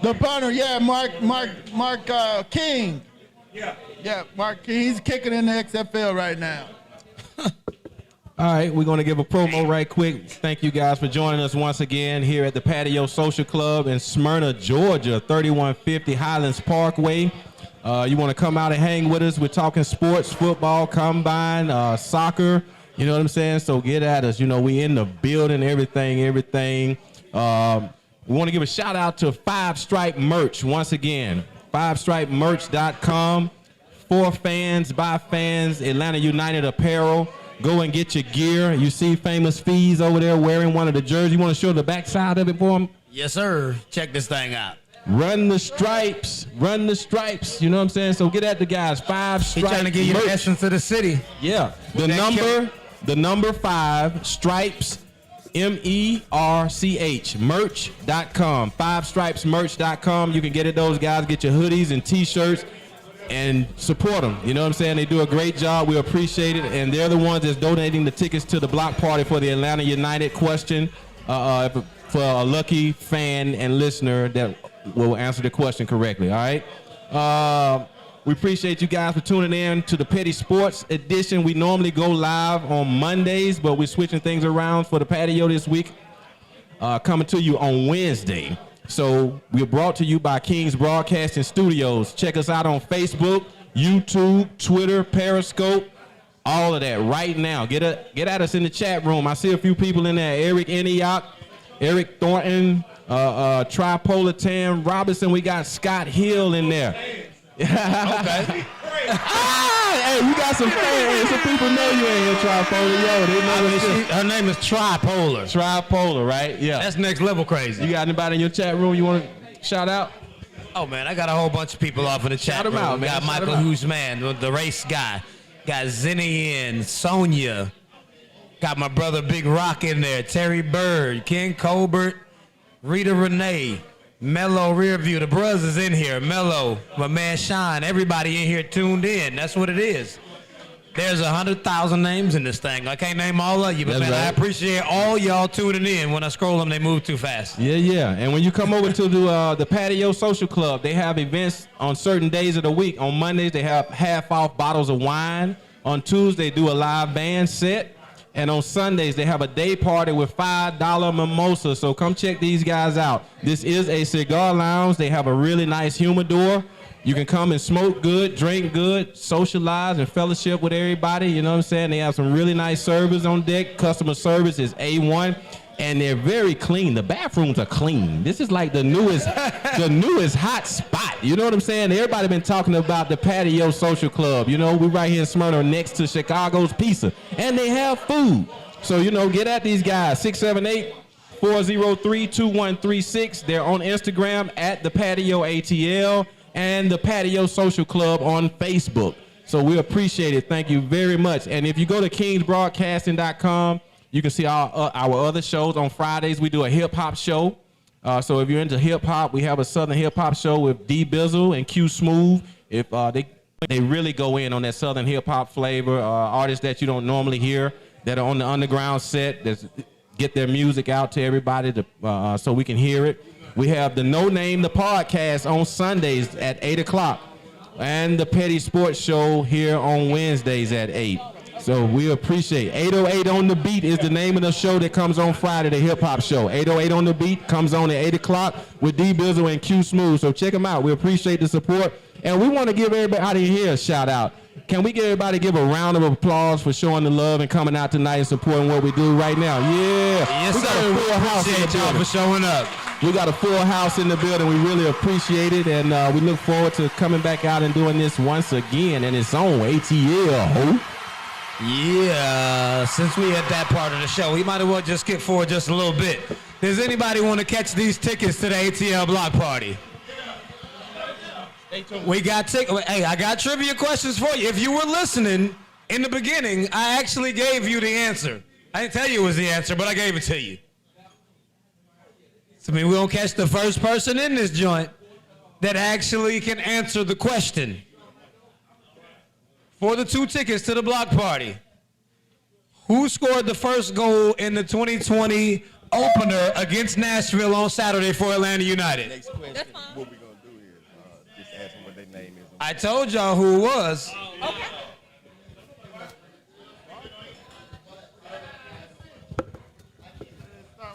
The punter, yeah, Mark King. Yeah, Mark King. He's kicking in the XFL right now. All right, we're going to give a promo right quick. Thank you guys for joining us once again here at the Patio Social Club in Smyrna, Georgia, 3150 Highlands Parkway. You want to come out and hang with us? We're talking sports, football, combine, soccer. You know what I'm saying? So get at us. You know, we in the building, everything. We want to give a shout out to 5 Stripe Merch once again. 5stripemerch.com. For fans, by fans, Atlanta United apparel. Go and get your gear. You see Famous Fees over there wearing one of the jerseys. You want to show the backside of it for them? Yes, sir. Check this thing out. Run the stripes. Run the stripes. You know what I'm saying? So get at the guys. 5 Stripe He's trying to give you Merch. the essence of the city. Yeah. The number 5 stripes, MERCH, merch.com. 5stripesmerch.com. You can get at those guys. Get your hoodies and T-shirts and support them. You know what I'm saying? They do a great job. We appreciate it. And they're the ones that's donating the tickets to the block party for the Atlanta United question for a lucky fan and listener that will answer the question correctly. All right? We appreciate you guys for tuning in to the Petty Sports edition. We normally go live on Mondays, but we're switching things around for the patio this week. Coming to you on Wednesday. So we're brought to you by Kings Broadcasting Studios. Check us out on Facebook, YouTube, Twitter, Periscope, all of that right now. Get at us in the chat room. I see a few people in there. Eric Eniak, Eric Thornton, Tripolitan Robinson. We got Scott Hill in there. Okay. Hey, you got some fans. Some people know you ain't here, Tripolar. Yo, they know Her name is Tripolar. Tripolar, right? Yeah. That's next level crazy. You got anybody in your chat room you want to shout out? Oh, man, I got a whole bunch of people off in the chat room. Out, man. Got Michael Hughesman, the race guy. Got Zinnian, Sonia. Got my brother Big Rock in there. Terry Bird, Ken Colbert, Rita Renee. Mello Rearview, the bros is in here. Mello, my man Sean, everybody in here tuned in. That's what it is. There's 100,000 names in this thing. I can't name all of you, but man, I appreciate all y'all tuning in. When I scroll them, they move too fast. Yeah. And when you come over to the Patio Social Club, they have events on certain days of the week. On Mondays, they have half-off bottles of wine. On Tuesday, they do a live band set. And on Sundays, they have a day party with $5 mimosas. So come check these guys out. This is a cigar lounge. They have a really nice humidor. You can come and smoke good, drink good, socialize, and fellowship with everybody. You know what I'm saying? They have some really nice service on deck. Customer service is A1. And they're very clean. The bathrooms are clean. This is like the newest hot spot. You know what I'm saying? Everybody been talking about the Patio Social Club. You know, we're right here in Smyrna next to Chicago's Pizza. And they have food. So, you know, get at these guys. 678-403-2136. They're on Instagram at the Patio ATL and the Patio Social Club on Facebook. So we appreciate it. Thank you very much. And if you go to kingsbroadcasting.com, you can see our other shows. On Fridays, we do a hip-hop show. So if you're into hip-hop, we have a Southern hip-hop show with D Bizzle and Q Smooth. If they really go in on that Southern hip-hop flavor, artists that you don't normally hear that are on the underground set, that get their music out to everybody so we can hear it. We have the No Name, the podcast on Sundays at 8 o'clock. And the Petty Sports Show here on Wednesdays at 8. So we appreciate 808 on the Beat is the name of the show that comes on Friday, the hip hop show. 808 on the Beat comes on at 8 o'clock with D Bizzle and Q Smooth. So check them out. We appreciate the support. And we want to give everybody here a shout out. Can we get everybody give a round of applause for showing the love and coming out tonight and supporting what we do right now? Yeah. Yes, we got sir. a full house in the Appreciate y'all building. for showing up. We got a full house in the building. We really appreciate it, and we look forward to coming back out and doing this once again in its own ATL. Ho. Yeah, since we at that part of the show, we might as well just skip forward just a little bit. Does anybody want to catch these tickets to the ATL block party? We got tickets. Hey, I got trivia questions for you. If you were listening in the beginning, I actually gave you the answer. I didn't tell you it was the answer, but I gave it to you. So, I mean, we're going to catch the first person in this joint that actually can answer the question. For the 2 tickets to the block party, who scored the first goal in the 2020 opener against Nashville on Saturday for Atlanta United? Next question, what we're going to do is just ask them what their name is. I told y'all who it was. Okay.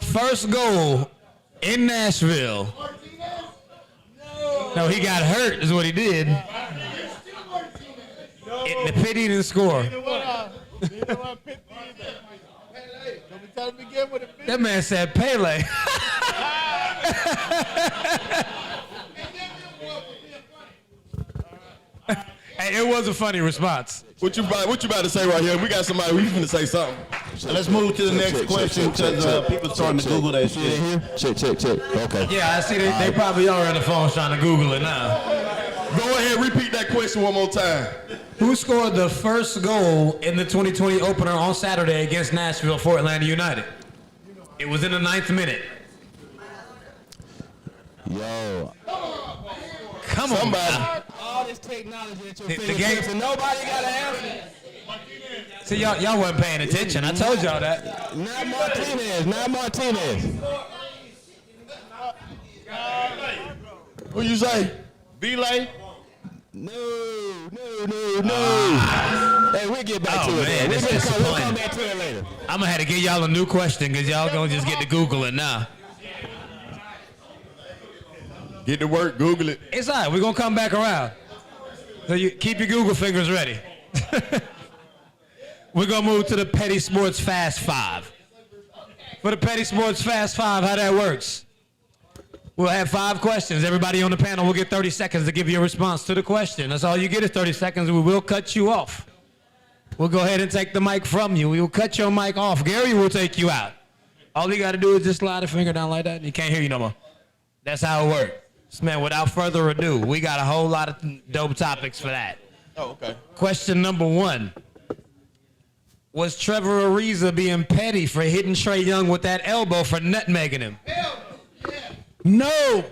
First goal in Nashville. No, he got hurt is what he did. The pity didn't score. That man said Pele. Hey, it was a funny response. What you about to say right here? We got somebody who's finna say something. Let's move to the next question because people starting to Google that shit. Check. Okay. Yeah, I see they probably are on the phone trying to Google it now. Go ahead, repeat that question one more time. Who scored the first goal in the 2020 opener on Saturday against Nashville for Atlanta United? It was in the 9th minute. Yo. Come on. Somebody. All this technology at your The game. and nobody got an answer. See, y'all wasn't paying attention. I told y'all that. Not Martinez. What you say? Belay? No. Hey, we'll get back to it. Man, We'll it's come disappointing. back to it later. I'm gonna have to give y'all a new question because y'all gonna just get to Google it now. Get to work, Google it. It's all right. We're gonna come back around. So you keep your Google fingers ready. We're gonna move to the Petty Sports Fast 5. For the Petty Sports Fast 5, how that works? We'll have 5 questions. Everybody on the panel will get 30 seconds to give you a response to the question. That's all you get is 30 seconds. We will cut you off. We'll go ahead and take the mic from you. We will cut your mic off. Gary will take you out. All you got to do is just slide a finger down like that, and he can't hear you no more. That's how it works. So, man, without further ado, we got a whole lot of dope topics for that. Oh, okay. Question number 1. Was Trevor Ariza being petty for hitting Trae Young with that elbow for nutmegging him? No.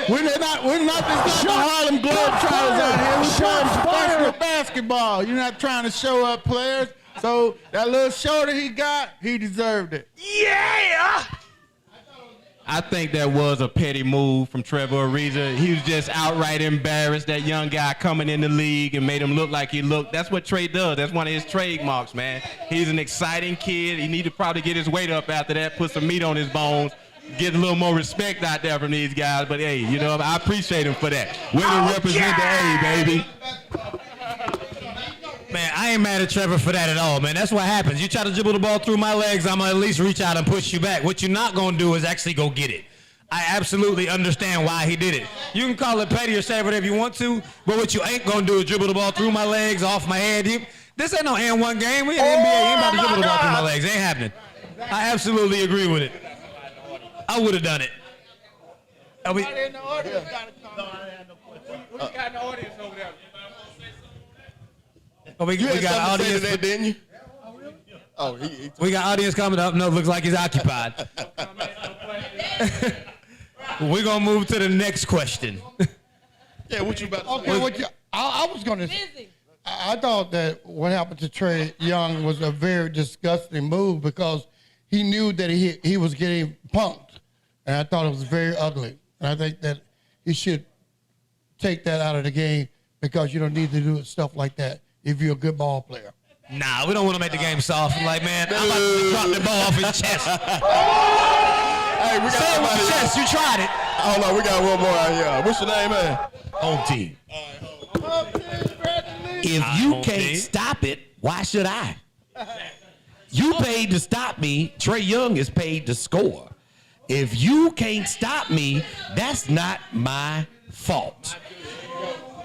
We're not just the Harlem Globetrotters out here. We're playing professional basketball. You're not trying to show up players. So that little shoulder he got, he deserved it. Yeah! I think that was a petty move from Trevor Ariza. He was just outright embarrassed. That young guy coming in the league and made him look like he looked. That's what Trae does. That's one of his trademarks, man. He's an exciting kid. He need to probably get his weight up after that, put some meat on his bones, get a little more respect out there from these guys. But, hey, you know, I appreciate him for that. Way to represent the A, baby. Man, I ain't mad at Trevor for that at all, man. That's what happens. You try to dribble the ball through my legs, I'm going to at least reach out and push you back. What you're not going to do is actually go get it. I absolutely understand why he did it. You can call it petty or say whatever you want to, but what you ain't going to do is dribble the ball through my legs, off my head. This ain't no and one game. We in the NBA. You ain't about to dribble the ball through my legs. It ain't happening. I absolutely agree with it. I would have done it. In the audience got to come. What you got in the audience over there? We You had got something to say audience. to that, didn't you? Oh, he We got audience coming up. No, looks like he's occupied. We're going to move to the next question. yeah, what you about to say? Okay, I was going to say, I thought that what happened to Trae Young was a very disgusting move because he knew that he was getting punked, and I thought it was very ugly. And I think that he should take that out of the game because you don't need to do stuff like that if you're a good ball player. Nah, we don't want to make the game soft. Like, man, I'm about to drop the ball off his chest. Hey, we got Say it with somebody. your chest. You tried it. Hold on, we got one more out here. What's your name, man? Home team. If you can't stop it, why should I? You paid to stop me. Trae Young is paid to score. If you can't stop me, that's not my fault.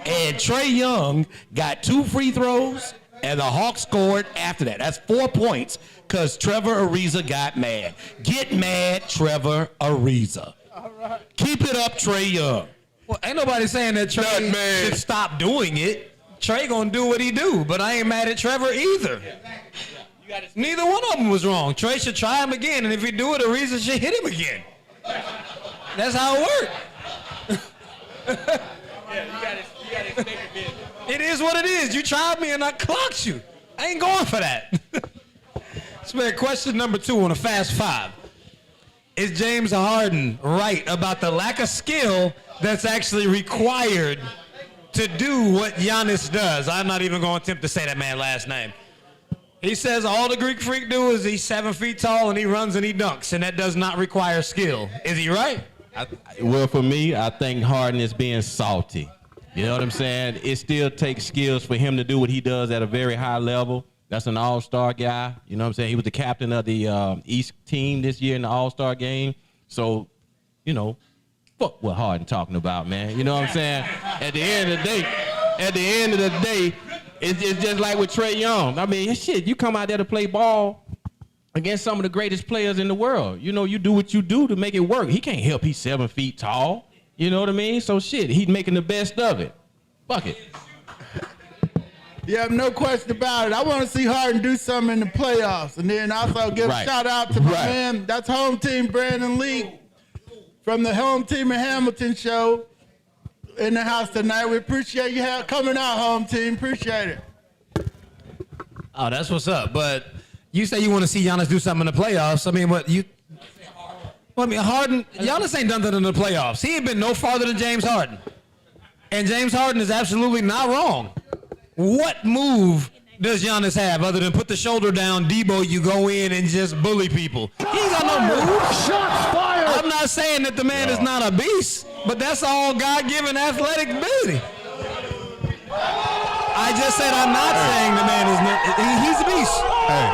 And Trae Young got 2 free throws, and the Hawks scored after that. That's 4 points because Trevor Ariza got mad. Get mad, Trevor Ariza. Keep it up, Trae Young. Well, ain't nobody saying that Trae should stop doing it. Trae gonna do what he do, but I ain't mad at Trevor either. Neither one of them was wrong. Trae should try him again, and if he do it, Ariza should hit him again. That's how it works. It is what it is. You tried me and I clocked you. I ain't going for that. So, question number 2 on a fast 5. Is James Harden right about the lack of skill that's actually required to do what Giannis does? I'm not even going to attempt to say that man's last name. He says all the Greek Freak do is he's 7 feet tall and he runs and he dunks, and that does not require skill. Is he right? Well, for me, I think Harden is being salty. You know what I'm saying? It still takes skills for him to do what he does at a very high level. That's an all-star guy. You know what I'm saying? He was the captain of the East team this year in the all-star game. So, you know, fuck what Harden talking about, man. You know what I'm saying? At the end of the day, it's just like with Trae Young. I mean, shit, you come out there to play ball against some of the greatest players in the world. You know, you do what you do to make it work. He can't help he's 7 feet tall. You know what I mean? So, shit, he's making the best of it. Fuck it. Yeah, no question about it. I want to see Harden do something in the playoffs. And then also give a shout out to my man. That's home team Brandon Lee from the Home Team in Hamilton show in the house tonight. We appreciate you coming out, home team. Appreciate it. Oh, that's what's up. But you say you want to see Giannis do something in the playoffs. I mean, Harden, Giannis ain't done that in the playoffs. He ain't been no farther than James Harden. And James Harden is absolutely not wrong. What move does Giannis have other than put the shoulder down, Debo, you go in and just bully people? He ain't got no move. Shots fired. I'm not saying that the man is not a beast, but that's all God-given athletic ability. I just said I'm not saying the man is not. He's a beast. Hey,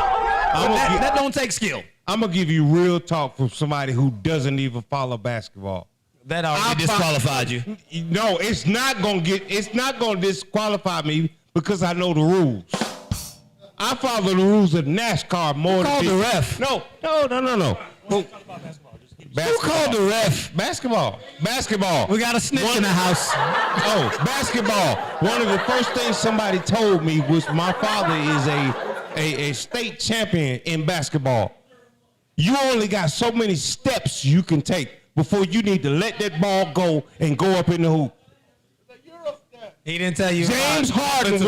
that don't take skill. I'm going to give you real talk from somebody who doesn't even follow basketball. That already disqualified you. No, it's not going to disqualify me because I know the rules. I follow the rules of NASCAR more than called the ref. No. Who called the ref? Basketball. We got a snitch in the house. Oh, basketball. One of the first things somebody told me was my father is a state champion in basketball. You only got so many steps you can take before you need to let that ball go and go up in the hoop. He didn't tell you. James Harden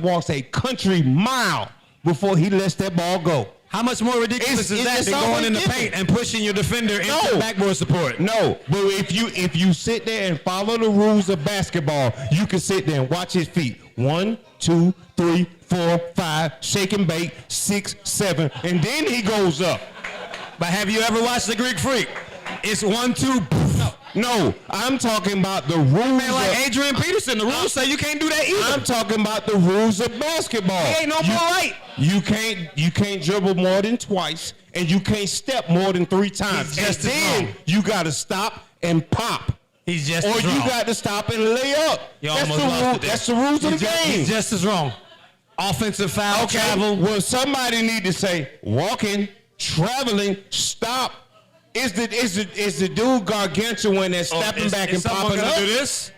walks a country mile before he lets that ball go. How much more ridiculous is that than going in the paint and pushing your defender into backboard support? No, but if you sit there and follow the rules of basketball, you can sit there and watch his feet. 1, 2, 3, 4, 5, shake and bake, 6, 7, and then he goes up. But have you ever watched The Greek Freak? It's 1, 2. No, I'm talking about the rules. Man, like Adrian Peterson, the rules say you can't do that either. I'm talking about the rules of basketball. He ain't no more right. You can't dribble more than twice, and you can't step more than 3 times. And then you got to stop and pop. He's just or as you wrong. got to stop and lay up. That's the rules of the game. He's just as wrong. Offensive foul, travel. Well, somebody need to say walking, traveling, stop. Is the dude gargantuan that's stepping back and popping up? Do this?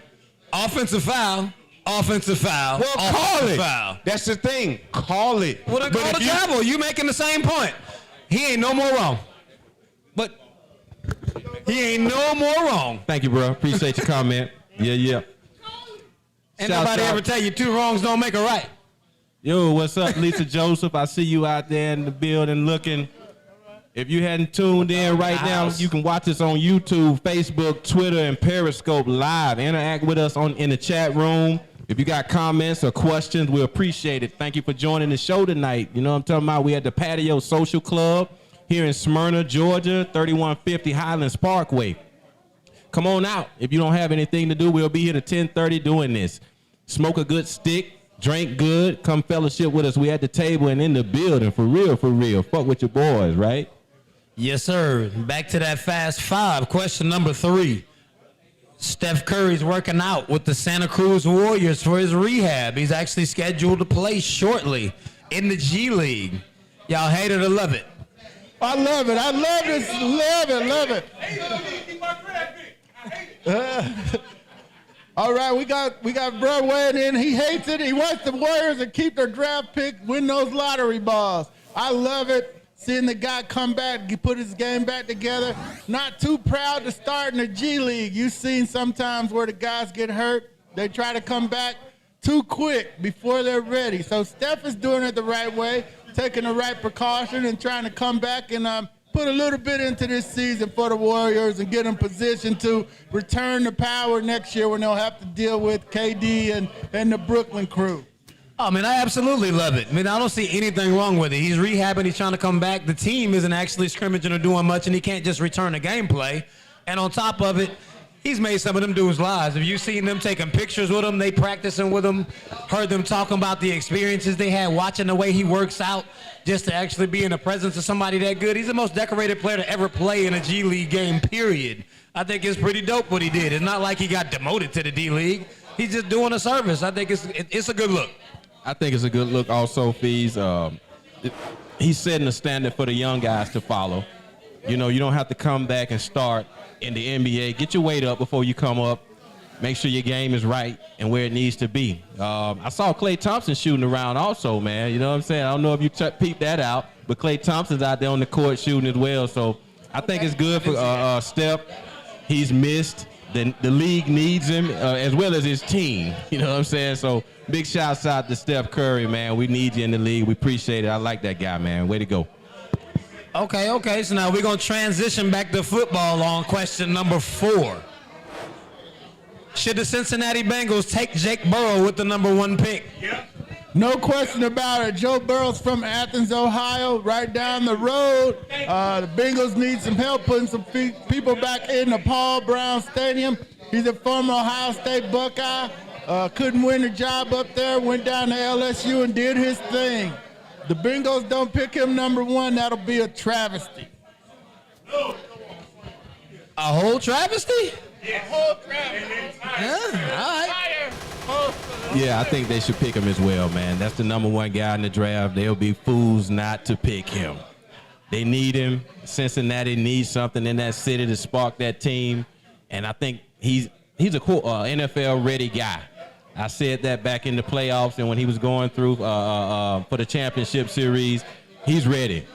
Offensive foul. Well, call it. Foul. That's the thing. Call it. Well, then call the travel. You making the same point. He ain't no more wrong. But he ain't no more wrong. Thank you, bro. Appreciate your comment. Yeah. Ain't nobody ever tell you 2 wrongs don't make a right. Yo, what's up, Lisa Joseph? I see you out there in the building looking. If you hadn't tuned in right now, you can watch us on YouTube, Facebook, Twitter, and Periscope live. Interact with us in the chat room. If you got comments or questions, we appreciate it. Thank you for joining the show tonight. You know what I'm talking about? We at the Patio Social Club here in Smyrna, Georgia, 3150 Highlands Parkway. Come on out. If you don't have anything to do, we'll be here to 10:30 doing this. smoke a good stick, drink good, come fellowship with us. We at the table and in the building, for real, for real. Fuck with your boys, right? Yes, sir. Back to that Fast Five. Question number 3. Steph Curry's working out with the Santa Cruz Warriors for his rehab. He's actually scheduled to play shortly in the G League. Y'all hate it or love it? I love it. I love this. Love it. All right, we got Brett weighing in. He hates it. He wants the Warriors to keep their draft pick, win those lottery balls. I love it. Seeing the guy come back, he put his game back together. Not too proud to start in the G League. You've seen sometimes where the guys get hurt. They try to come back too quick before they're ready. So Steph is doing it the right way, taking the right precaution and trying to come back and put a little bit into this season for the Warriors and get them positioned to return to power next year when they'll have to deal with KD and the Brooklyn crew. Oh, man, I absolutely love it. I mean, I don't see anything wrong with it. He's rehabbing. He's trying to come back. The team isn't actually scrimmaging or doing much, and he can't just return the gameplay. And on top of it, he's made some of them dudes' lives. Have you seen them taking pictures with him? They practicing with him. Heard them talking about the experiences they had, watching the way he works out, just to actually be in the presence of somebody that good. He's the most decorated player to ever play in a G League game, period. I think it's pretty dope what he did. It's not like he got demoted to the D League. He's just doing a service. I think it's a good look. I think it's a good look also, Fees. He's setting a standard for the young guys to follow. You know, you don't have to come back and start in the NBA. Get your weight up before you come up. Make sure your game is right and where it needs to be. I saw Klay Thompson shooting around also, man. You know what I'm saying? I don't know if you peeped that out, but Klay Thompson's out there on the court shooting as well. So I think it's good for Steph. He's missed. The league needs him as well as his team. You know what I'm saying? So big shouts out to Steph Curry, man. We need you in the league. We appreciate it. I like that guy, man. Way to go. Okay. So now we're going to transition back to football on question number 4. Should the Cincinnati Bengals take Jake Burrow with the number 1 pick? Yep. No question about it. Joe Burrow's from Athens, Ohio, right down the road. The Bengals need some help putting some people back in the Paul Brown Stadium. He's a former Ohio State Buckeye. Couldn't win the job up there, went down to LSU and did his thing. The Bengals don't pick him number 1, that'll be a travesty. A whole travesty? Yeah, a whole travesty. Yeah, all right. Yeah, I think they should pick him as well, man. That's the number 1 guy in the draft. They'll be fools not to pick him. They need him. Cincinnati needs something in that city to spark that team, and I think he's a cool NFL-ready guy. I said that back in the playoffs and when he was going through for the championship series. He's ready.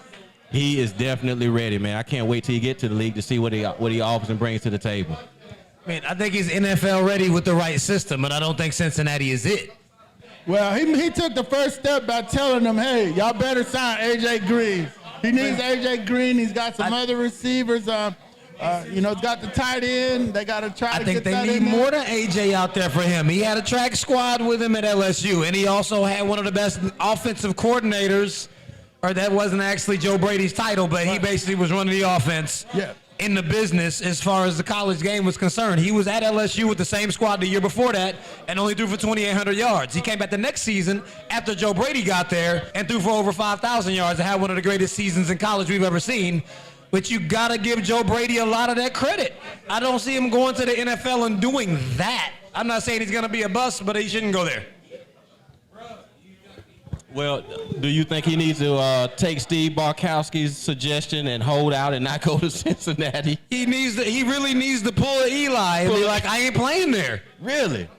He is definitely ready, man. I can't wait till he get to the league to see what he offers and brings to the table. Man, I think he's NFL ready with the right system, but I don't think Cincinnati is it. Well, he took the first step by telling them, hey, y'all better sign A.J. Green. He needs A.J. Green. He's got some other receivers. He's got the tight end. They got to try to get that in there. I think they need more than A.J. out there for him. He had a track squad with him at LSU, and he also had one of the best offensive coordinators, or that wasn't actually Joe Brady's title, but he basically was running the offense. Yeah. In the business as far as the college game was concerned. He was at LSU with the same squad the year before that and only threw for 2,800 yards. He came back the next season after Joe Brady got there and threw for over 5,000 yards and had one of the greatest seasons in college we've ever seen. But you got to give Joe Brady a lot of that credit. I don't see him going to the NFL and doing that. I'm not saying he's going to be a bust, but he shouldn't go there. Well, do you think he needs to take Steve Barkowski's suggestion and hold out and not go to Cincinnati? He really needs to pull Eli and be like, I ain't playing there. Really?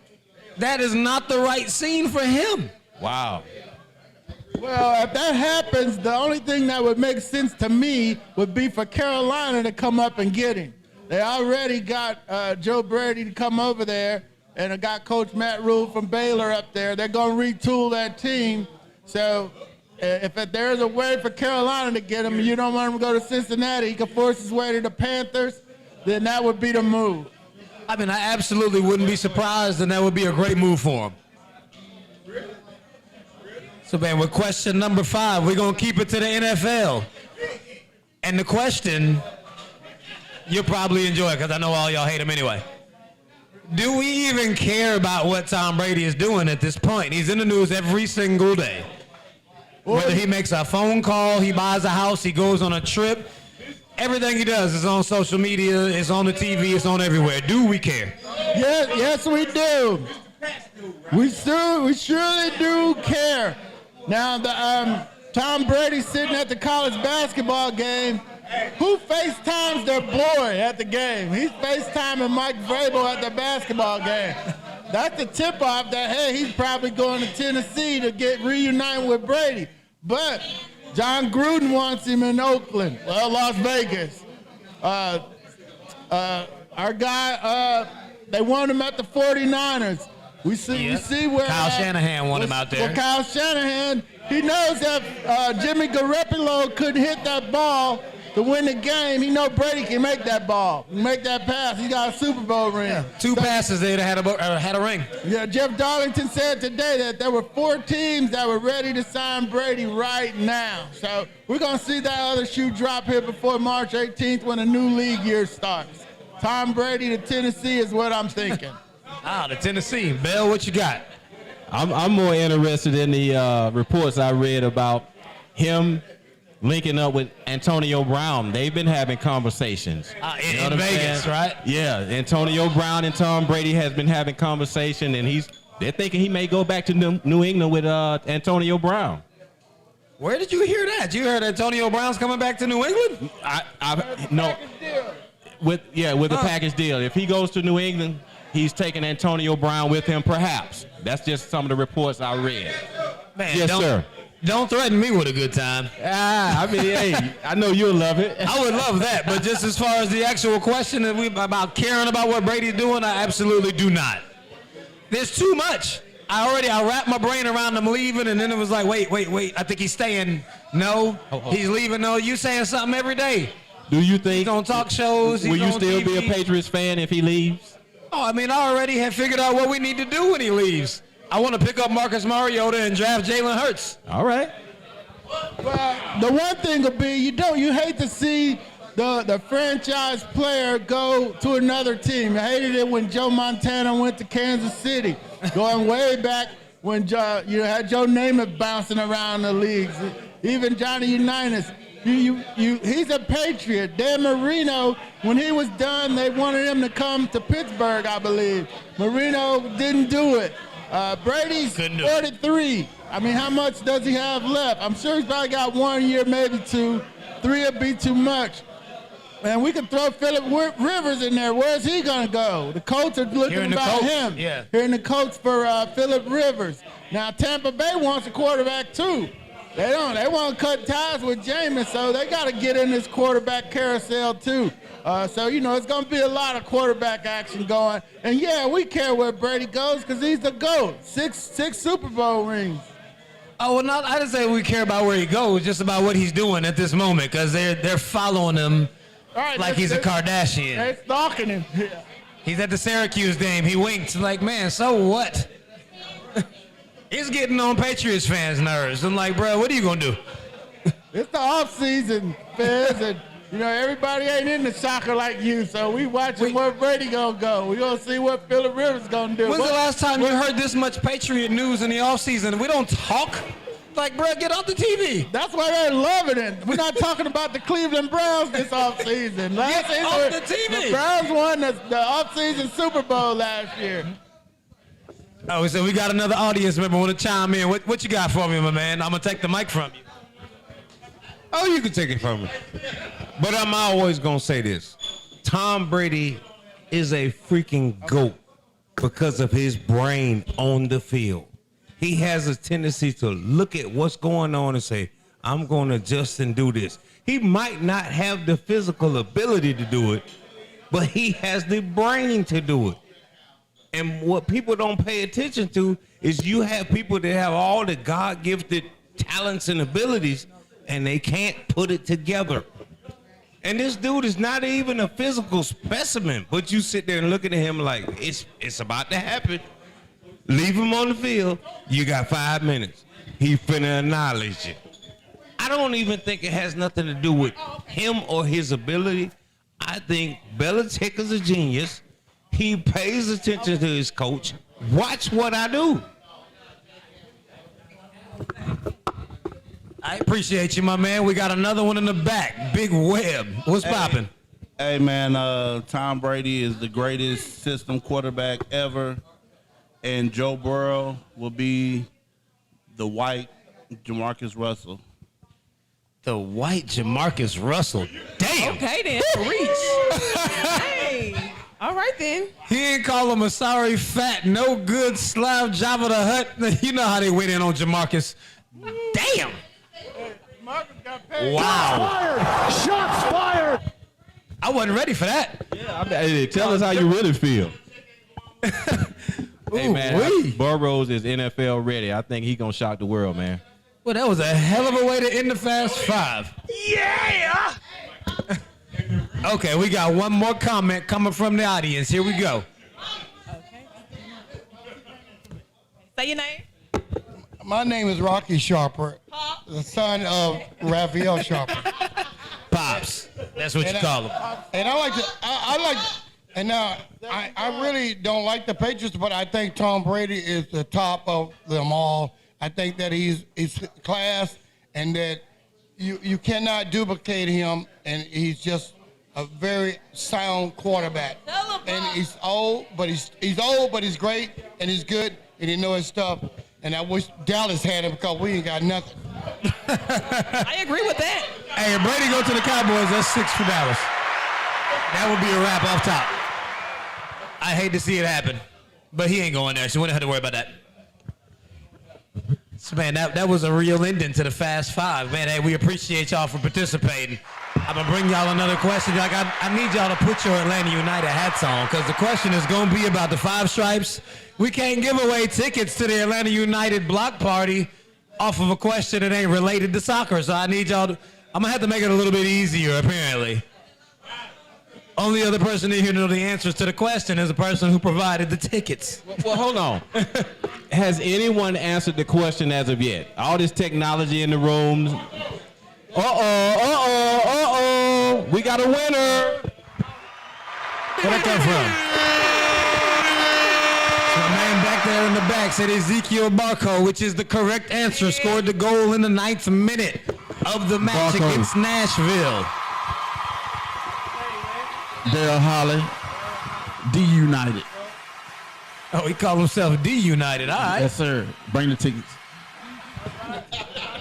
That is not the right scene for him. Wow. Well, if that happens, the only thing that would make sense to me would be for Carolina to come up and get him. They already got Joe Brady to come over there, and I got Coach Matt Rule from Baylor up there. They're going to retool that team. So if there's a way for Carolina to get him and you don't want him to go to Cincinnati, he can force his way to the Panthers, then that would be the move. I mean, I absolutely wouldn't be surprised, and that would be a great move for him. So, man, with question number 5, we're going to keep it to the NFL. And the question, you'll probably enjoy it because I know all y'all hate him anyway. Do we even care about what Tom Brady is doing at this point? He's in the news every single day. Whether he makes a phone call, he buys a house, he goes on a trip, everything he does is on social media, it's on the TV, it's on everywhere. Do we care? Yes, we do. We surely do care. Now, Tom Brady sitting at the college basketball game. Who FaceTimes their boy at the game? He's FaceTiming Mike Vrabel at the basketball game. That's the tip-off that, hey, he's probably going to Tennessee to get reunited with Brady. But John Gruden wants him in Oakland, Las Vegas. Our guy, they want him at the 49ers. We see where Kyle Shanahan want him out there. Well, Kyle Shanahan, he knows that Jimmy Garoppolo couldn't hit that ball to win the game. He know Brady can make that ball, make that pass. He got a Super Bowl ring. Yeah, two passes, they'd have had a ring. Yeah, Jeff Darlington said today that there were 4 teams that were ready to sign Brady right now. So we're going to see that other shoe drop here before March 18th when a new league year starts. Tom Brady to Tennessee is what I'm thinking. The Tennessee. Bell, what you got? I'm more interested in the reports I read about him linking up with Antonio Brown. They've been having conversations. In Vegas, right? Yeah, Antonio Brown and Tom Brady has been having conversation, and they're thinking he may go back to New England with Antonio Brown. Where did you hear that? You heard Antonio Brown's coming back to New England? No. With the package deal. If he goes to New England, he's taking Antonio Brown with him, perhaps. That's just some of the reports I read. Man, yes, sir. Don't threaten me with a good time. Hey, I know you'll love it. I would love that, but just as far as the actual question about caring about what Brady's doing, I absolutely do not. There's too much. I wrapped my brain around him leaving, and then it was like, wait. I think he's staying. No, he's leaving. No, you saying something every day. Do you think he's on talk shows? Will you still TV. be a Patriots fan if he leaves? Oh, I mean, I already have figured out what we need to do when he leaves. I want to pick up Marcus Mariota and draft Jalen Hurts. All right. Well, the one thing will be you hate to see the franchise player go to another team. I hated it when Joe Montana went to Kansas City, going way back when you had Joe Namath bouncing around the leagues. Even Johnny Unitas. He's a Patriot. Dan Marino, when he was done, they wanted him to come to Pittsburgh, I believe. Marino didn't do it. Brady's 43. I mean, how much does he have left? I'm sure he's probably got 1 year, maybe 2. 3 would be too much. And we could throw Phillip Rivers in there. Where's he going to go? The Colts are looking about him. Yeah. Hearing the Colts for Phillip Rivers. Now, Tampa Bay wants a quarterback, too. They don't. They want to cut ties with Jameis, so they got to get in this quarterback carousel, too. So, it's going to be a lot of quarterback action going. And, yeah, we care where Brady goes because he's the GOAT. Six Super Bowl rings. Oh, well, I didn't say we care about where he goes, just about what he's doing at this moment because they're following him like he's a Kardashian. They're stalking him. He's at the Syracuse game. He winked like, man, so what? It's getting on Patriots fans' nerves. I'm like, bro, what are you going to do? It's the off-season, Fez, and, everybody ain't in the soccer like you, so we watching where Brady going to go. We going to see what Phillip Rivers going to do. When's the last time you heard this much Patriot news in the offseason? We don't talk. Like, bro, get off the TV. That's why they're loving it. We're not talking about the Cleveland Browns this offseason. Get off the TV. The Browns won the offseason Super Bowl last year. Oh, so we got another audience member want to chime in. What you got for me, my man? I'm going to take the mic from you. Oh, you can take it from me. But I'm always going to say this. Tom Brady is a freaking GOAT because of his brain on the field. He has a tendency to look at what's going on and say, I'm going to adjust and do this. He might not have the physical ability to do it, but he has the brain to do it. And what people don't pay attention to is you have people that have all the God-gifted talents and abilities, and they can't put it together. And this dude is not even a physical specimen, but you sit there and look at him like, it's about to happen. Leave him on the field. You got 5 minutes. He finna annihilate you. I don't even think it has nothing to do with him or his ability. I think Belichick is a genius. He pays attention to his coach. Watch what I do. I appreciate you, my man. We got another one in the back. Big Web. What's popping? Hey, man, Tom Brady is the greatest system quarterback ever, and Joe Burrow will be the white Jamarcus Russell. The white Jamarcus Russell. Damn. Okay, then. Reach. Hey. All right, then. He ain't call him a sorry, fat, no good Slav Jabba the Hutt. You know how they went in on Jamarcus. Damn. Marcus got paid. Wow. Shots fired! I wasn't ready for that. Yeah, hey, tell us how you really feel. Hey, man, Burrows is NFL ready. I think he's going to shock the world, man. Well, that was a hell of a way to end the Fast Five. Yeah! Okay, we got one more comment coming from the audience. Here we go. Okay. Say your name. My name is Rocky Sharper, the son of Rafael Sharper. Pops. That's what you call him. And I like, and now I really don't like the Patriots, but I think Tom Brady is the top of them all. I think that he's class, and that you cannot duplicate him, and he's just a very sound quarterback. And he's old, but he's great, and he's good, and he knows his stuff. And I wish Dallas had him because we ain't got nothing. I agree with that. Hey, if Brady go to the Cowboys, that's 6 for Dallas. That would be a wrap off top. I hate to see it happen, but he ain't going there, so we don't have to worry about that. So, man, that was a real ending to the Fast Five. Man, hey, we appreciate y'all for participating. I'm going to bring y'all another question. Like, I need y'all to put your Atlanta United hats on, because the question is going to be about the 5 stripes. We can't give away tickets to the Atlanta United block party off of a question that ain't related to soccer. So I need y'all to, I'm going to have to make it a little bit easier, apparently. Only other person in here to know the answers to the question is the person who provided the tickets. Well, hold on. Has anyone answered the question as of yet? All this technology in the rooms. We got a winner. Where'd that come from? So my man back there in the back said Ezekiel Barco, which is the correct answer, scored the goal in the 9th minute of the match Barco. against Nashville. Daryl Holly, D-United. Oh, he called himself D-United. All right. Yes, sir. Bring the tickets.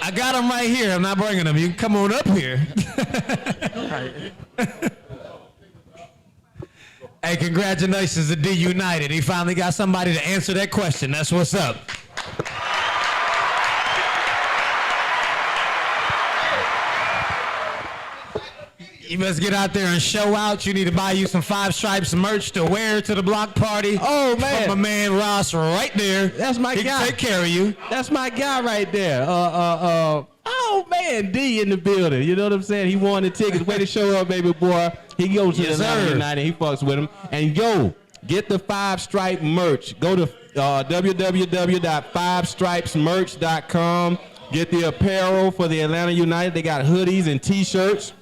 I got him right here. I'm not bringing him. You can come on up here. Hey, congratulations to D-United. He finally got somebody to answer that question. That's what's up. You must get out there and show out. You need to buy you some 5 Stripes merch to wear to the block party. Oh, man. From my man Ross right there. That's my he guy. Can take care of you. That's my guy right there. Oh, man, D in the building. You know what I'm saying? He won the tickets. Way to show up, baby boy. He goes to Yes, the Atlanta sir. United. He fucks with him. And, yo, get the 5 Stripe merch. Go to www.5stripesmerch.com. Get the apparel for the Atlanta United. They got hoodies and T-shirts.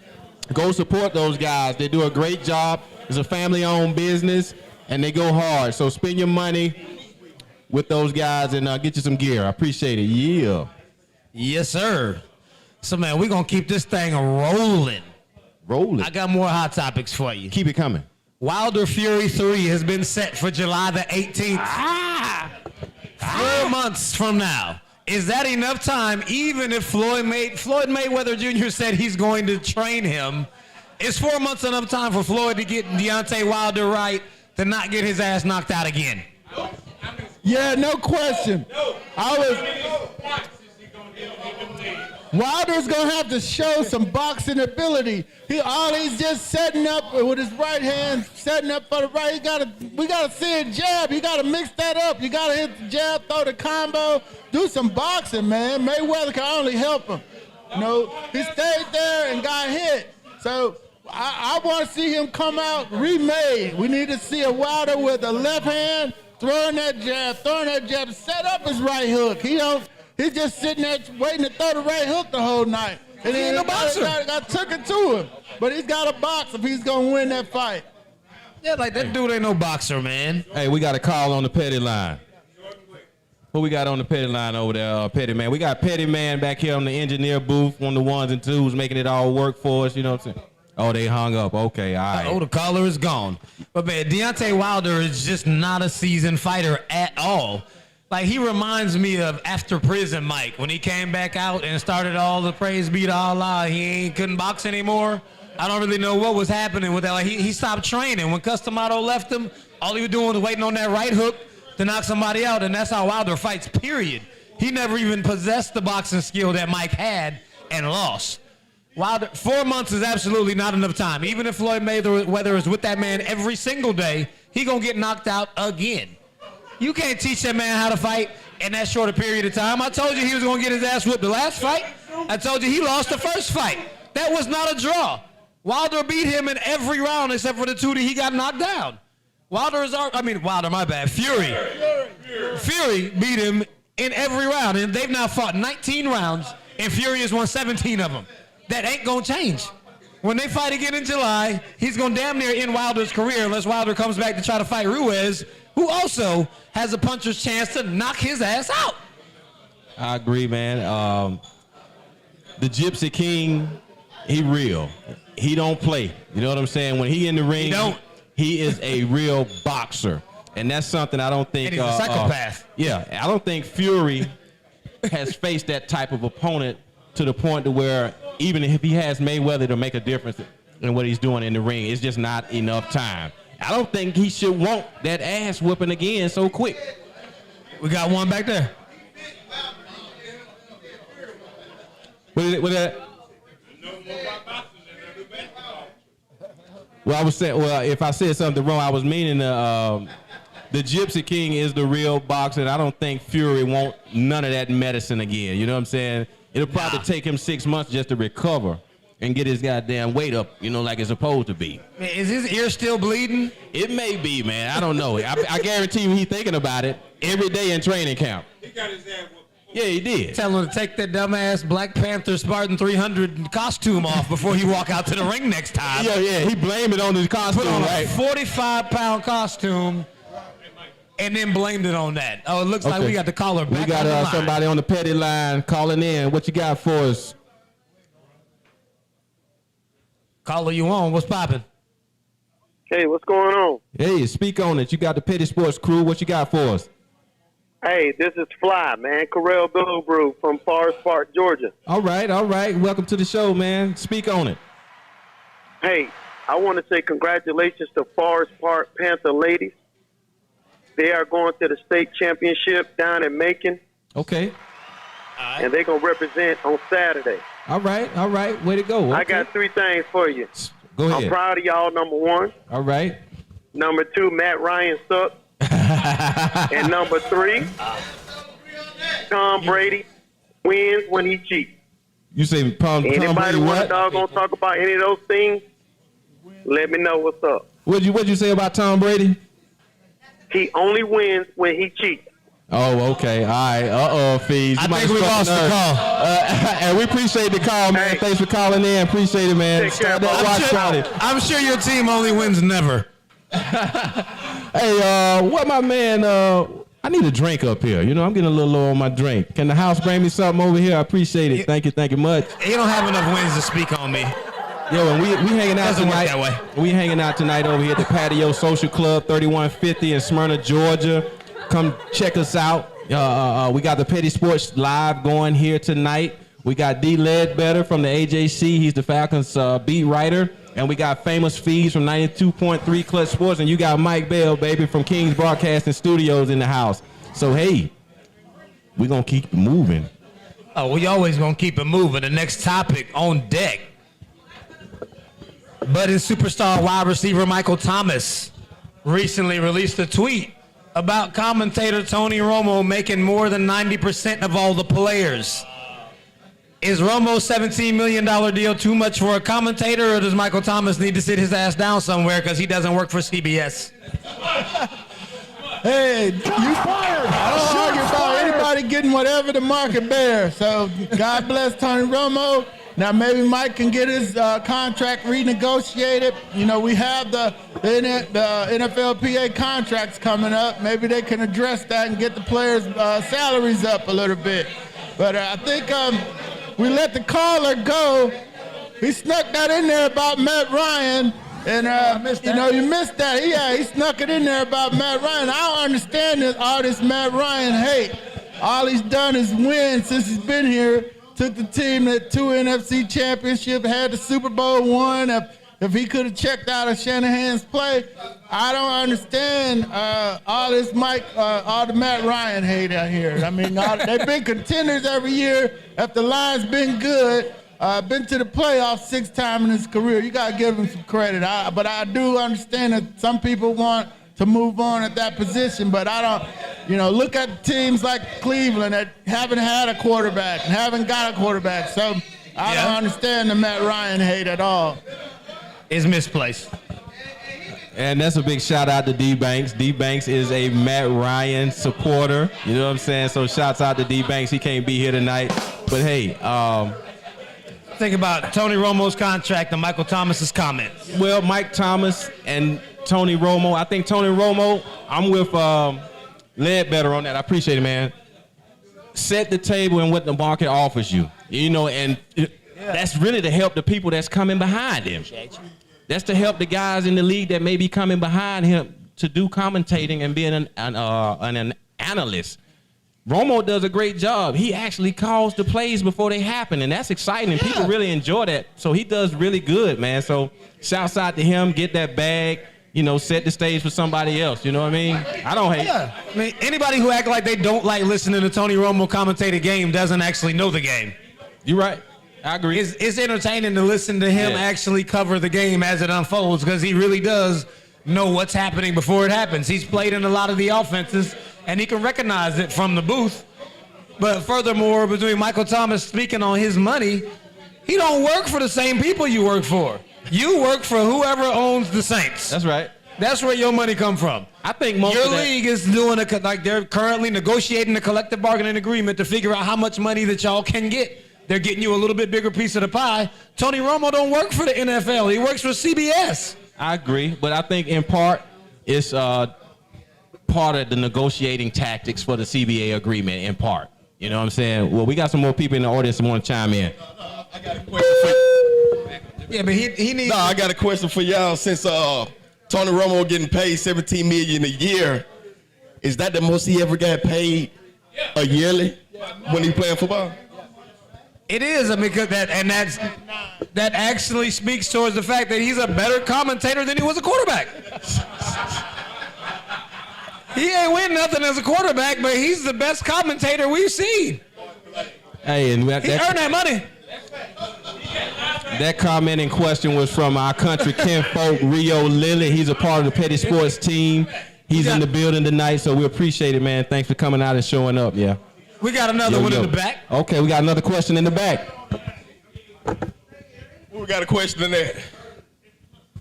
Go support those guys. They do a great job. It's a family-owned business, and they go hard. So spend your money with those guys and get you some gear. I appreciate it. Yeah. Yes, sir. So, man, we're going to keep this thing rolling. Roll I it. got more hot topics for you. Keep it coming. Wilder Fury 3 has been set for July the 18th. 4 months from now. Is that enough time, even if Floyd Mayweather Jr. said he's going to train him? Is 4 months enough time for Floyd to get Deontay Wilder right to not get his ass knocked out again? Yeah, no question. Wilder's gonna have to show some boxing ability. He's just setting up with his right hand, setting up for the right. We gotta see a jab. You gotta mix that up. You gotta hit the jab, throw the combo, do some boxing, man. Mayweather can only help him. You know, he stayed there and got hit. So I want to see him come out remade. We need to see a Wilder with a left hand throwing that jab, set up his right hook. He's just sitting there waiting to throw the right hook the whole night. And then got took it to him. But he's got to box if he's going to win that fight. Yeah, like that dude ain't no boxer, man. Hey, we got a call on the Petty line. Who we got on the Petty line over there, Petty Man? We got Petty Man back here on the engineer booth, one of the ones and twos, making it all work for us, you know what I'm saying? Oh, they hung up. Okay, all right. Oh, the caller is gone. But, man, Deontay Wilder is just not a seasoned fighter at all. Like, he reminds me of after prison Mike, when he came back out and started all the praise be to Allah. He couldn't box anymore. I don't really know what was happening with that. Like, he stopped training. When Customato left him, all he was doing was waiting on that right hook to knock somebody out, and that's how Wilder fights, period. He never even possessed the boxing skill that Mike had and lost. Wilder, 4 months is absolutely not enough time. Even if Floyd Mayweather is with that man every single day, he gonna get knocked out again. You can't teach that man how to fight in that short a period of time. I told you he was gonna get his ass whipped the last fight. I told you he lost the first fight. That was not a draw. Wilder beat him in every round except for the two that he got knocked down. Fury. Fury beat him in every round, and they've now fought 19 rounds, and Fury has won 17 of them. That ain't gonna change. When they fight again in July, he's gonna damn near end Wilder's career unless Wilder comes back to try to fight Ruiz, who also has a puncher's chance to knock his ass out. I agree, man. The Gypsy King, he real. He don't play. You know what I'm saying? When he in the ring, he is a real boxer. And that's something I don't think... And he's a psychopath. I don't think Fury has faced that type of opponent to the point to where even if he has Mayweather to make a difference in what he's doing in the ring, it's just not enough time. I don't think he should want that ass whooping again so quick. We got one back there. What that? Well, I was saying, if I said something wrong, I was meaning the Gypsy King is the real boxer, and I don't think Fury want none of that medicine again. You know what I'm saying? It'll probably take him 6 months just to recover and get his goddamn weight up, you know, like it's supposed to be. Man, is his ear still bleeding? It may be, man. I don't know. I guarantee you he's thinking about it every day in training camp. He got his ass whooped. Yeah, he did. Tell him to take that dumbass Black Panther Spartan 300 costume off before he walk out to the ring next time. Yeah, he blamed it on his costume, Put on right? a 45-pound costume and then blamed it on that. Oh, it looks like we got the caller back. We got on the line. somebody on the Petty line calling in. What you got for us? Caller, you on? What's popping? Hey, what's going on? Hey, speak on it. You got the Petty Sports crew. What you got for us? Hey, this is Fly, man. Correll Bilbrew from Forest Park, Georgia. All right. Welcome to the show, man. Speak on it. Hey, I want to say congratulations to Forest Park Panther ladies. They are going to the state championship down in Macon. Okay. And they're going to represent on Saturday. All right. Way to go. Okay. I got 3 things for you. Go ahead. I'm proud of y'all, number 1. All right. Number 2, Matt Ryan sucks. And number 3, Tom Brady wins when he cheats. You say Tom Brady Anybody want what? to doggone talk about any of those things? Let me know what's up. What'd you say about Tom Brady? He only wins when he cheats. Oh, okay. All right. Fees. I think we lost the call. And we appreciate the call, man. Hey. Thanks for calling in. Appreciate it, man. Take care, Start that watch party. I'm sure your team only wins never. Hey, what my man, I need a drink up here. You know, I'm getting a little low on my drink. Can the house bring me something over here? I appreciate it. Thank you much. You don't have enough wins to speak on me. Yo, and we hanging out Doesn't work tonight. that way. We hanging out tonight over here at the Patio Social Club, 3150 in Smyrna, Georgia. Come check us out. We got the Petty Sports Live going here tonight. We got D. Ledbetter from the AJC. He's the Falcons beat writer. And we got Famous Fees from 92.3 Clutch Sports. And you got Mike Bell, baby, from King's Broadcasting Studios in the house. So, hey, we're going to keep moving. Oh, we always going to keep it moving. The next topic on deck. Budding superstar wide receiver Michael Thomas recently released a tweet about commentator Tony Romo making more than 90% of all the players. Is Romo's $17 million deal too much for a commentator, or does Michael Thomas need to sit his ass down somewhere because he doesn't work for CBS? Hey, you fired. I don't argue about anybody getting whatever the market bears. So God bless Tony Romo. Now maybe Mike can get his contract renegotiated. You know, we have the NFLPA contracts coming up. Maybe they can address that and get the players' salaries up a little bit. But I think we let the caller go. He snuck that in there about Matt Ryan. And, you know, you missed that. Yeah, he snuck it in there about Matt Ryan. I don't understand all this Matt Ryan hate. All he's done is win since he's been here. Took the team to 2 NFC championships, had the Super Bowl one. If he could have checked out of Shanahan's play, I don't understand all this all the Matt Ryan hate out here. I mean, they've been contenders every year. If the line's been good, been to the playoffs 6 times in his career. You got to give him some credit. But I do understand that some people want to move on at that position, but I don't, you know, look at teams like Cleveland that haven't had a quarterback and haven't got a quarterback. So I don't understand the Matt Ryan hate at all. It's misplaced. And that's a big shout out to D Banks. D Banks is a Matt Ryan supporter. You know what I'm saying? So shouts out to D Banks. He can't be here tonight. But hey, think about Tony Romo's contract and Michael Thomas's comments. Well, Mike Thomas and Tony Romo. I think Tony Romo, I'm with Ledbetter on that. I appreciate it, man. Set the table and what the market offers you. You know, and that's really to help the people that's coming behind him. That's to help the guys in the league that may be coming behind him to do commentating and being an analyst. Romo does a great job. He actually calls the plays before they happen, and that's exciting. And people really enjoy that. So he does really good, man. So shouts out to him. Get that bag. You know, set the stage for somebody else. You know what I mean? I don't hate. Yeah. I mean, anybody who act like they don't like listening to Tony Romo commentate a game doesn't actually know the game. You're right. I agree. It's entertaining to listen to him actually cover the game as it unfolds because he really does know what's happening before it happens. He's played in a lot of the offenses, and he can recognize it from the booth. But furthermore, between Michael Thomas speaking on his money, he don't work for the same people you work for. You work for whoever owns the Saints. That's right. That's where your money come from. I think most your of that, league is doing like they're currently negotiating a collective bargaining agreement to figure out how much money that y'all can get. They're getting you a little bit bigger piece of the pie. Tony Romo don't work for the NFL. He works for CBS. I agree, but I think in part it's part of the negotiating tactics for the CBA agreement. In part, you know what I'm saying? Well, we got some more people in the audience that want to chime in. I got a question for Yeah, but he needs. No, I got a question for y'all. Since Tony Romo getting paid $17 million a year, is that the most he ever got paid a yearly when he playing football? It is, because that actually speaks towards the fact that he's a better commentator than he was a quarterback. He ain't win nothing as a quarterback, but he's the best commentator we've seen. Hey, and he earned that money. That comment in question was from our country kinfolk, Rio Lilly. He's a part of the Petty Sports team. He's in the building tonight, so we appreciate it, man. Thanks for coming out and showing up, yeah. We got another one in the back. Okay, we got another question in the back. We got a question in there.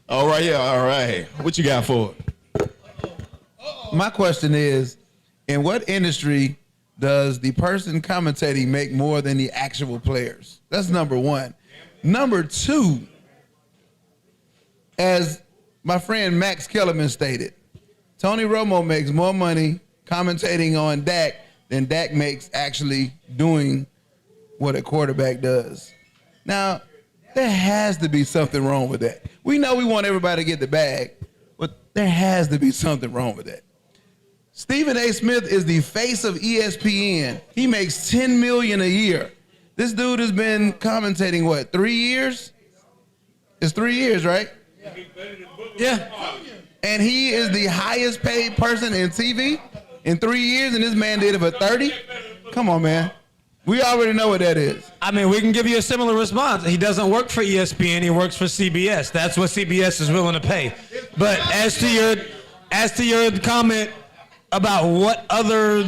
All right, yeah, all right. What you got for it? My question is, in what industry does the person commentating make more than the actual players? That's number one. Number two, as my friend Max Kellerman stated, Tony Romo makes more money commentating on Dak than Dak makes actually doing what a quarterback does. Now, there has to be something wrong with that. We know we want everybody to get the bag, but there has to be something wrong with that. Stephen A. Smith is the face of ESPN. He makes $10 million a year. This dude has been commentating, what, 3 years? It's 3 years, right? Yeah. And he is the highest paid person in TV in 3 years, and this man did it for 30? Come on, man. We already know what that is. I mean, we can give you a similar response. He doesn't work for ESPN. He works for CBS. That's what CBS is willing to pay. But as to your comment about what other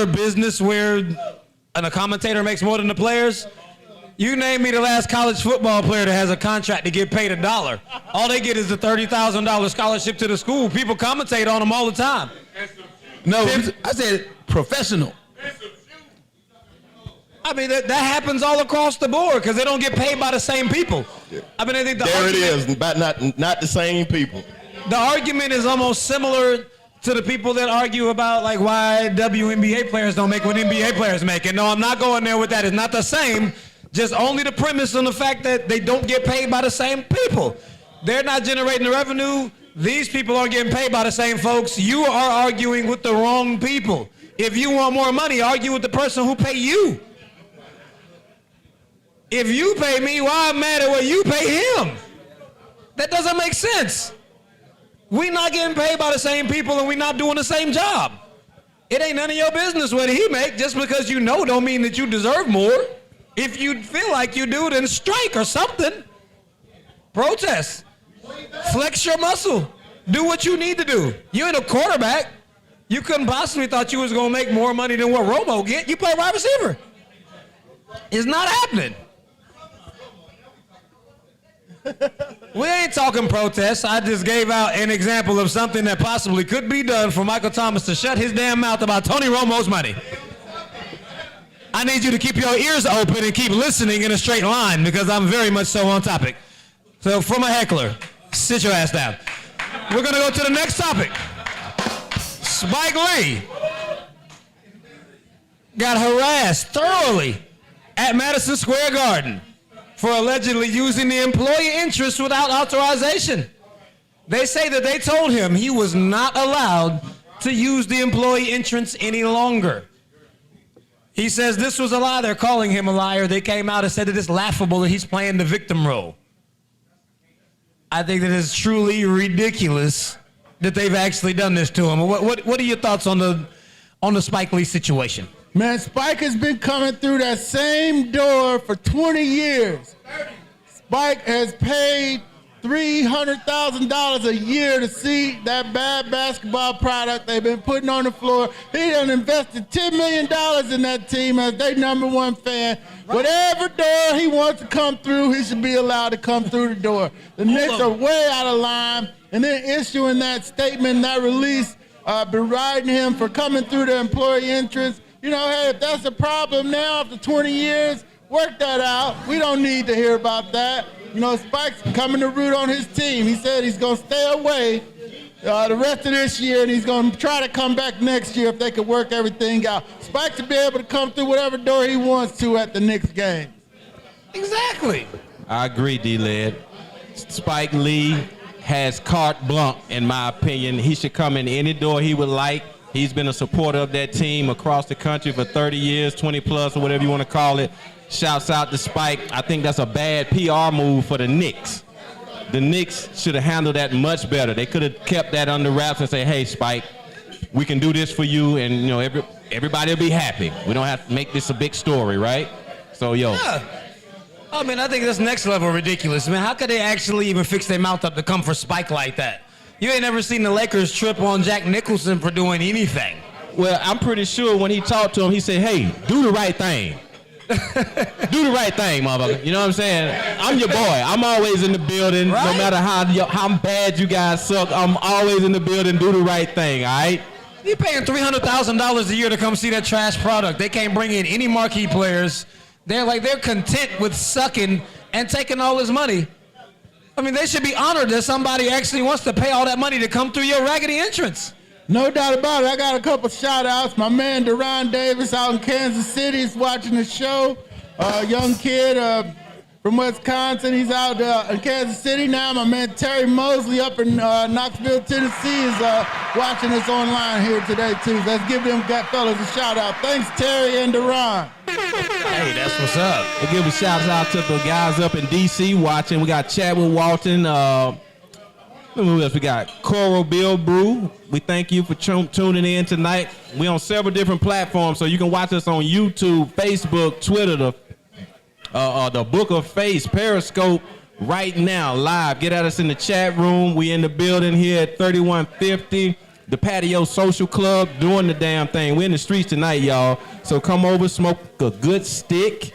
business where a commentator makes more than the players, you name me the last college football player that has a contract to get paid $1. All they get is the $30,000 scholarship to the school. People commentate on them all the time. No, I said professional. I mean, that happens all across the board because they don't get paid by the same people. I mean, I think There it is, but not the same people. The argument is almost similar to the people that argue about like why WNBA players don't make what NBA players make. And no, I'm not going there with that. It's not the same. Just only the premise on the fact that they don't get paid by the same people. They're not generating the revenue. These people aren't getting paid by the same folks. You are arguing with the wrong people. If you want more money, argue with the person who pay you. If you pay me, why I'm mad at what you pay him? That doesn't make sense. We not getting paid by the same people and we not doing the same job. It ain't none of your business what he make. Just because you know don't mean that you deserve more. If you feel like you do, then strike or something. Protest. Flex your muscle. Do what you need to do. You ain't a quarterback. You couldn't possibly thought you was going to make more money than what Romo get. You play wide receiver. It's not happening. We ain't talking protests. I just gave out an example of something that possibly could be done for Michael Thomas to shut his damn mouth about Tony Romo's money. I need you to keep your ears open and keep listening in a straight line because I'm very much so on topic. So from a heckler, sit your ass down. We're going to go to the next topic. Spike Lee got harassed thoroughly at Madison Square Garden for allegedly using the employee interest without authorization. They say that they told him he was not allowed to use the employee entrance any longer. He says this was a lie. They're calling him a liar. They came out and said that it's laughable that he's playing the victim role. I think that it's truly ridiculous that they've actually done this to him. What are your thoughts on the Spike Lee situation? Man, Spike has been coming through that same door for 20 years. Spike has paid $300,000 a year to see that bad basketball product they've been putting on the floor. He done invested $10 million in that team as their #1 fan. Whatever door he wants to come through, he should be allowed to come through the door. The Knicks are way out of line, and then issuing that statement, that release, beriding him for coming through the employee entrance. You know, hey, if that's a problem now after 20 years, work that out. We don't need to hear about that. You know, Spike's coming to root on his team. He said he's going to stay away the rest of this year, and he's going to try to come back next year if they can work everything out. Spike should be able to come through whatever door he wants to at the Knicks game. Exactly. I agree, D-Led. Spike Lee has carte blanche, in my opinion. He should come in any door he would like. He's been a supporter of that team across the country for 30 years, 20 plus, or whatever you want to call it. Shouts out to Spike. I think that's a bad PR move for the Knicks. The Knicks should have handled that much better. They could have kept that under wraps and say, hey, Spike, we can do this for you, and you know everybody will be happy. We don't have to make this a big story, right? So, yo. Yeah. I mean, I think that's next level ridiculous. Man, how could they actually even fix their mouth up to come for Spike like that? You ain't never seen the Lakers trip on Jack Nicholson for doing anything. Well, I'm pretty sure when he talked to him, he said, hey, do the right thing. Do the right thing, motherfucker. You know what I'm saying? I'm your boy. I'm always in the building. Right? No matter how bad you guys suck, I'm always in the building. Do the right thing, all right? You're paying $300,000 a year to come see that trash product. They can't bring in any marquee players. They're content with sucking and taking all his money. I mean, they should be honored that somebody actually wants to pay all that money to come through your raggedy entrance. No doubt about it. I got a couple shout-outs. My man, Deron Davis, out in Kansas City, is watching the show. Young kid from Wisconsin. He's out in Kansas City now. My man, Terry Mosley, up in Knoxville, Tennessee, is watching us online here today, too. Let's give them fellas a shout-out. Thanks, Terry and Deron. Hey, that's what's up. We give a shout-out to the guys up in D.C. watching. We got Chadwick Walton. Who else we got? Coral Bill Brew. We thank you for tuning in tonight. We on several different platforms, so you can watch us on YouTube, Facebook, Twitter, the Book of Face, Periscope, right now, live. Get at us in the chat room. We in the building here at 3150, the Patio Social Club, doing the damn thing. We in the streets tonight, y'all. So come over, smoke a good stick,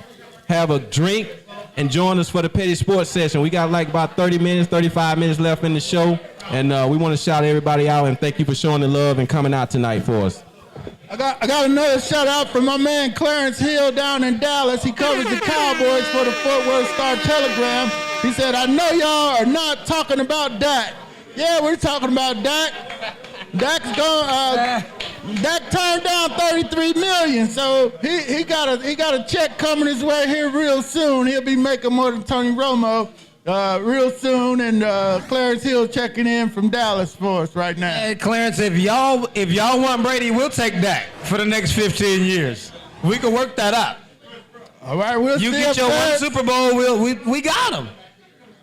have a drink, and join us for the Petty Sports session. We got like about 30 minutes, 35 minutes left in the show. And we want to shout everybody out and thank you for showing the love and coming out tonight for us. I got another shout out from my man Clarence Hill down in Dallas. He covers the Cowboys for the Fort Worth Star-Telegram. He said, I know y'all are not talking about Dak. Yeah, we're talking about Dak. Dak turned down $33 million, so he got a check coming his way here real soon. He'll be making more than Tony Romo real soon, and Clarence Hill checking in from Dallas for us right now. Hey, Clarence, if y'all want Brady, we'll take Dak for the next 15 years. We can work that out. All right, we'll see. You get your one Super Bowl, we got him.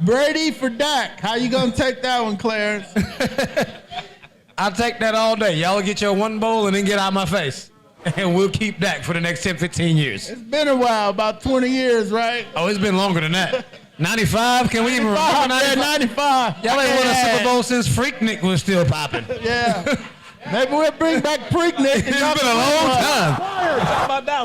Brady for Dak. How you gonna take that one, Clarence? I'll take that all day. Y'all get your one bowl and then get out of my face. And we'll keep Dak for the next 10, 15 years. It's been a while, about 20 years, right? Oh, it's been longer than that. 95? Can we even remember 95? Yeah, 95. Y'all ain't won a Super Bowl since Freaknik was still popping. Yeah. Maybe we'll bring back Freaknik. It's been a long time.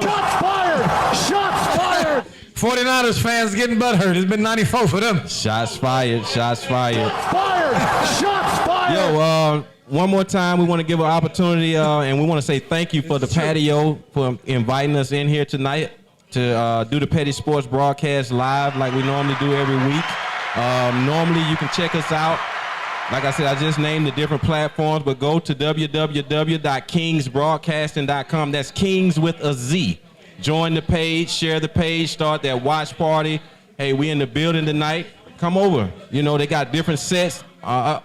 Shots fired! Shots fired! 49ers fans getting butthurt. It's been 94 for them. Shots fired. Shots fired. Fired! Shots fired! Yo, one more time, we want to give an opportunity, and we want to say thank you for the Patio for inviting us in here tonight to do the Petty Sports broadcast live like we normally do every week. Normally, you can check us out. Like I said, I just named the different platforms, but go to www.kingsbroadcasting.com. That's Kings with a Z. Join the page, share the page, start that watch party. Hey, we in the building tonight. Come over. You know, they got different sets at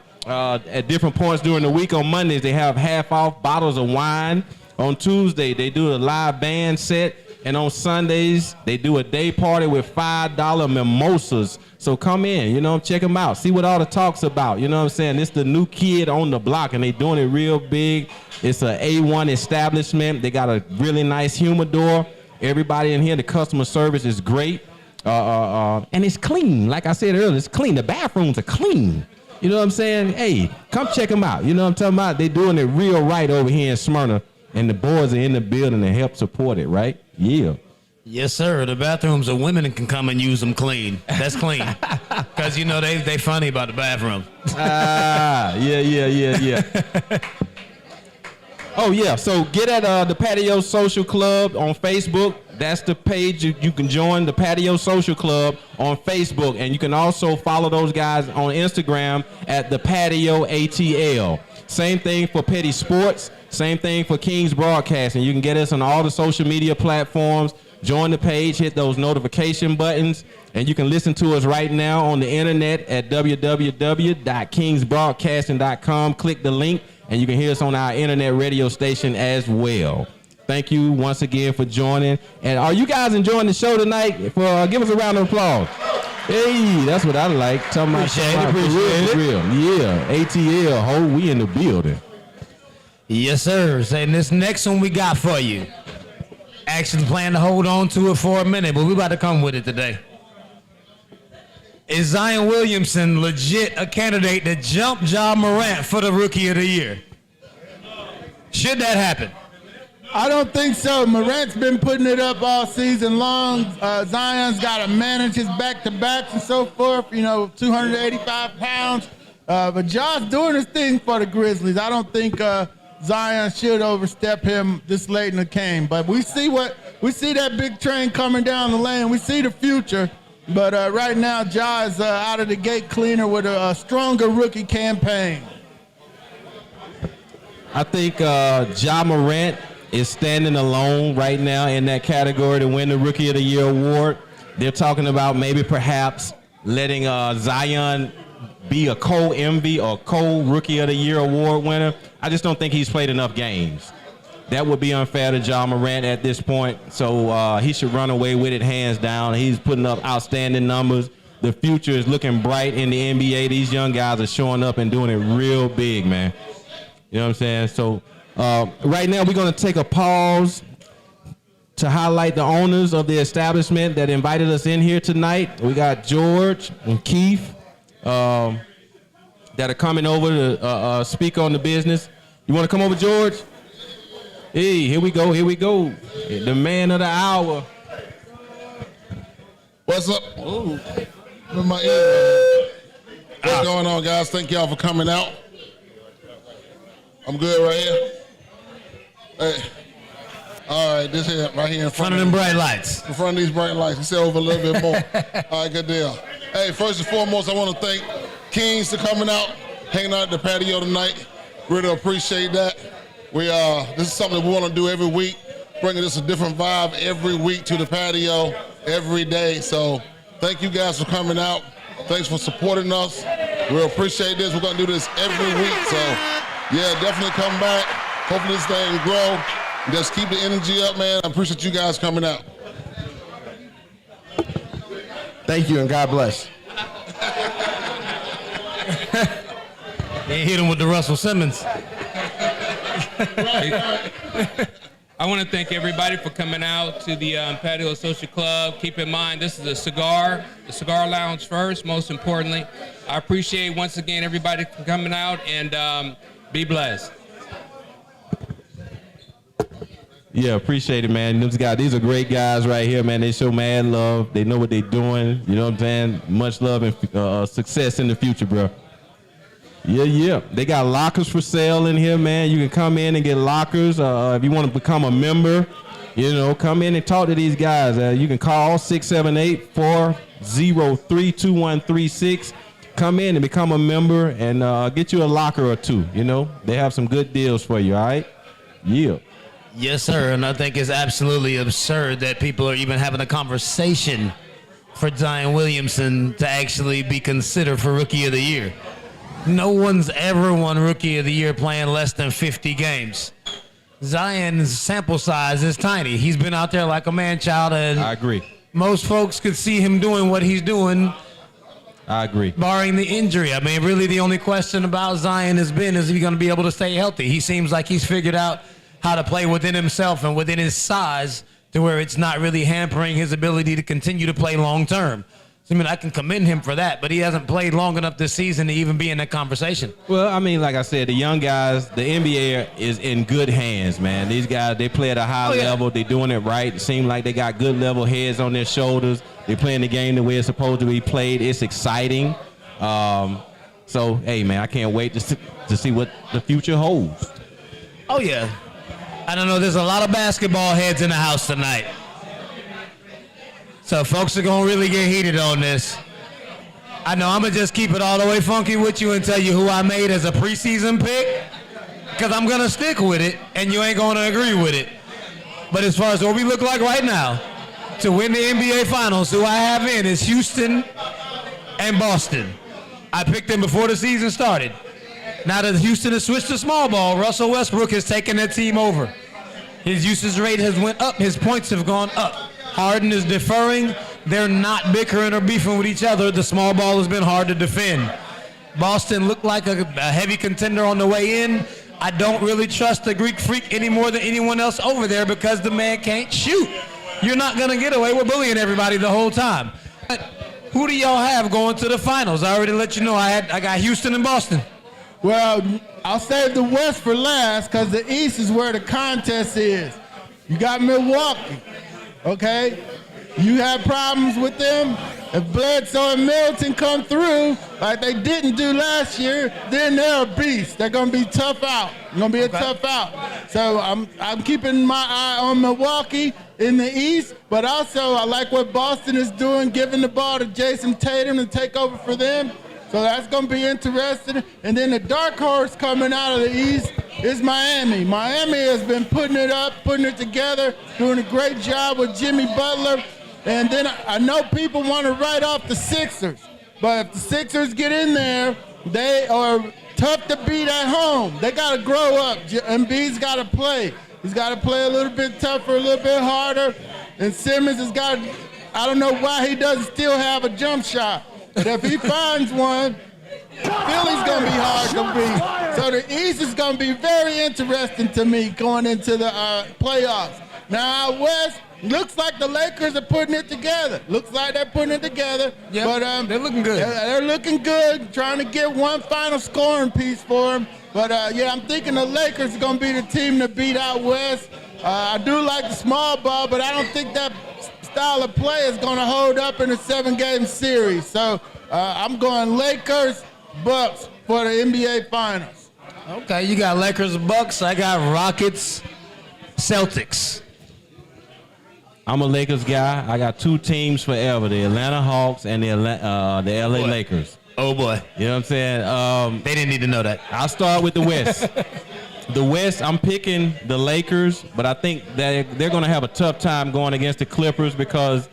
different points during the week. On Mondays, they have half-off bottles of wine. On Tuesday, they do a live band set. And on Sundays, they do a day party with $5 mimosas. So come in, you know, check them out. See what all the talk's about. You know what I'm saying? It's the new kid on the block, and they doing it real big. It's a A1 establishment. They got a really nice humidor. Everybody in here, the customer service is great. And it's clean. Like I said earlier, it's clean. The bathrooms are clean. You know what I'm saying? Hey, come check them out. You know what I'm talking about? They doing it real right over here in Smyrna. And the boys are in the building to help support it, right? Yeah. Yes, sir. The bathrooms of women can come and use them clean. That's clean. Because, you know, they funny about the bathroom. Yeah. Oh, yeah. So get at the Patio Social Club on Facebook. That's the page you can join, the Patio Social Club on Facebook. And you can also follow those guys on Instagram at the Patio ATL. Same thing for Petty Sports. Same thing for Kings Broadcasting. You can get us on all the social media platforms. Join the page, hit those notification buttons, and you can listen to us right now on the internet at www.kingsbroadcasting.com. Click the link, and you can hear us on our internet radio station as well. Thank you once again for joining. And are you guys enjoying the show tonight? Give us a round of applause. Hey, that's what I like. Talking about Appreciate it. Real. Yeah, ATL, ho, we in the building. Yes, sir. And this next one we got for you. Actually plan to hold on to it for a minute, but we about to come with it today. Is Zion Williamson legit a candidate to jump Ja Morant for the Rookie of the Year? Should that happen? I don't think so. Morant's been putting it up all season long. Zion's got to manage his back-to-backs and so forth, 285 pounds. But Ja's doing his thing for the Grizzlies. I don't think Zion should overstep him this late in the game. But we see that big train coming down the lane. We see the future. But right now, Ja is out of the gate cleaner with a stronger rookie campaign. I think Ja Morant is standing alone right now in that category to win the Rookie of the Year award. They're talking about maybe perhaps letting Zion be a co-MVP or co-Rookie of the Year award winner. I just don't think he's played enough games. That would be unfair to Ja Morant at this point. So he should run away with it hands down. He's putting up outstanding numbers. The future is looking bright in the NBA. These young guys are showing up and doing it real big, man. You know what I'm saying? So right now we're going to take a pause to highlight the owners of the establishment that invited us in here tonight. We got George and Keith that are coming over to speak on the business. You want to come over, George? Hey, here we go. The man of the hour. What's up? Ooh, with my ear. What's going on, guys? Thank y'all for coming out. I'm good right here. Hey, All right, this here, right here in front of them bright lights. In front of these bright lights. He said over a little bit more. All right, good deal. Hey, first and foremost, I want to thank Kings for coming out, hanging out at the patio tonight. Really appreciate that. This is something that we want to do every week, bringing us a different vibe every week to the patio, every day. So thank you guys for coming out. Thanks for supporting us. We appreciate this. We're going to do this every week. So, yeah, definitely come back. Hopefully this thing grow. Just keep the energy up, man. I appreciate you guys coming out. Thank you, and God bless. They hit him with the Russell Simmons. I want to thank everybody for coming out to the Patio Social Club. Keep in mind, this is the cigar lounge first, most importantly. I appreciate, once again, everybody for coming out, and be blessed. Yeah, appreciate it, man. These are great guys right here, man. They show mad love. They know what they're doing. You know what I'm saying? Much love and success in the future, bro. Yeah. They got lockers for sale in here, man. You can come in and get lockers. If you want to become a member, come in and talk to these guys. You can call 678-403-2136. Come in and become a member and get you a locker or two. They have some good deals for you, all right? Yeah. Yes, sir. And I think it's absolutely absurd that people are even having a conversation for Zion Williamson to actually be considered for Rookie of the Year. No one's ever won Rookie of the Year playing less than 50 games. Zion's sample size is tiny. He's been out there like a man-child, and I agree. Most folks could see him doing what he's doing. I agree. Barring the injury. I mean, really the only question about Zion has been, is he going to be able to stay healthy? He seems like he's figured out how to play within himself and within his size to where it's not really hampering his ability to continue to play long term. So, I can commend him for that, but he hasn't played long enough this season to even be in that conversation. Well, like I said, the young guys, the NBA is in good hands, man. These guys, they play at a high level. They're doing it right. It seems like they got good level heads on their shoulders. They're playing the game the way it's supposed to be played. It's exciting. So, hey, man, I can't wait to see what the future holds. Oh, yeah. I don't know. There's a lot of basketball heads in the house tonight. So folks are going to really get heated on this. I know I'm going to just keep it all the way funky with you and tell you who I made as a preseason pick, because I'm going to stick with it, and you ain't going to agree with it. But as far as what we look like right now, to win the NBA Finals, who I have in is Houston and Boston. I picked them before the season started. Now that Houston has switched to small ball, Russell Westbrook has taken that team over. His usage rate has went up. His points have gone up. Harden is deferring. They're not bickering or beefing with each other. The small ball has been hard to defend. Boston looked like a heavy contender on the way in. I don't really trust the Greek Freak any more than anyone else over there because the man can't shoot. You're not going to get away with bullying everybody the whole time. But who do y'all have going to the finals? I already let you know I got Houston and Boston. Well, I'll save the West for last because the East is where the contest is. You got Milwaukee, okay? You have problems with them. If Bledsoe and Middleton come through like they didn't do last year, then they're a beast. They're going to be tough out. Going to be a tough out. So I'm keeping my eye on Milwaukee in the East, but also I like what Boston is doing, giving the ball to Jason Tatum to take over for them. So that's going to be interesting. And then the dark horse coming out of the East is Miami. Miami has been putting it up, putting it together, doing a great job with Jimmy Butler. And then I know people want to write off the Sixers, but if the Sixers get in there, they are tough to beat at home. They got to grow up. Embiid's got to play. He's got to play a little bit tougher, a little bit harder. And Simmons has got, I don't know why he doesn't still have a jump shot. But if he finds one, Philly's going to be hard to beat. So the East is going to be very interesting to me going into the playoffs. Now out West, looks like the Lakers are putting it together. Looks like they're putting it together. Yep, but they're looking good. They're looking good, trying to get one final scoring piece for them. But, I'm thinking the Lakers are going to be the team to beat out West. I do like the small ball, but I don't think that style of play is going to hold up in a 7-game series. So I'm going Lakers, Bucks for the NBA Finals. Okay, you got Lakers, Bucks. I got Rockets, Celtics. I'm a Lakers guy. I got two teams forever: the Atlanta Hawks and the LA Lakers. Oh boy. You know what I'm saying? They didn't need to know that. I'll start with the West. The West, I'm picking the Lakers, but I think that they're going to have a tough time going against the Clippers because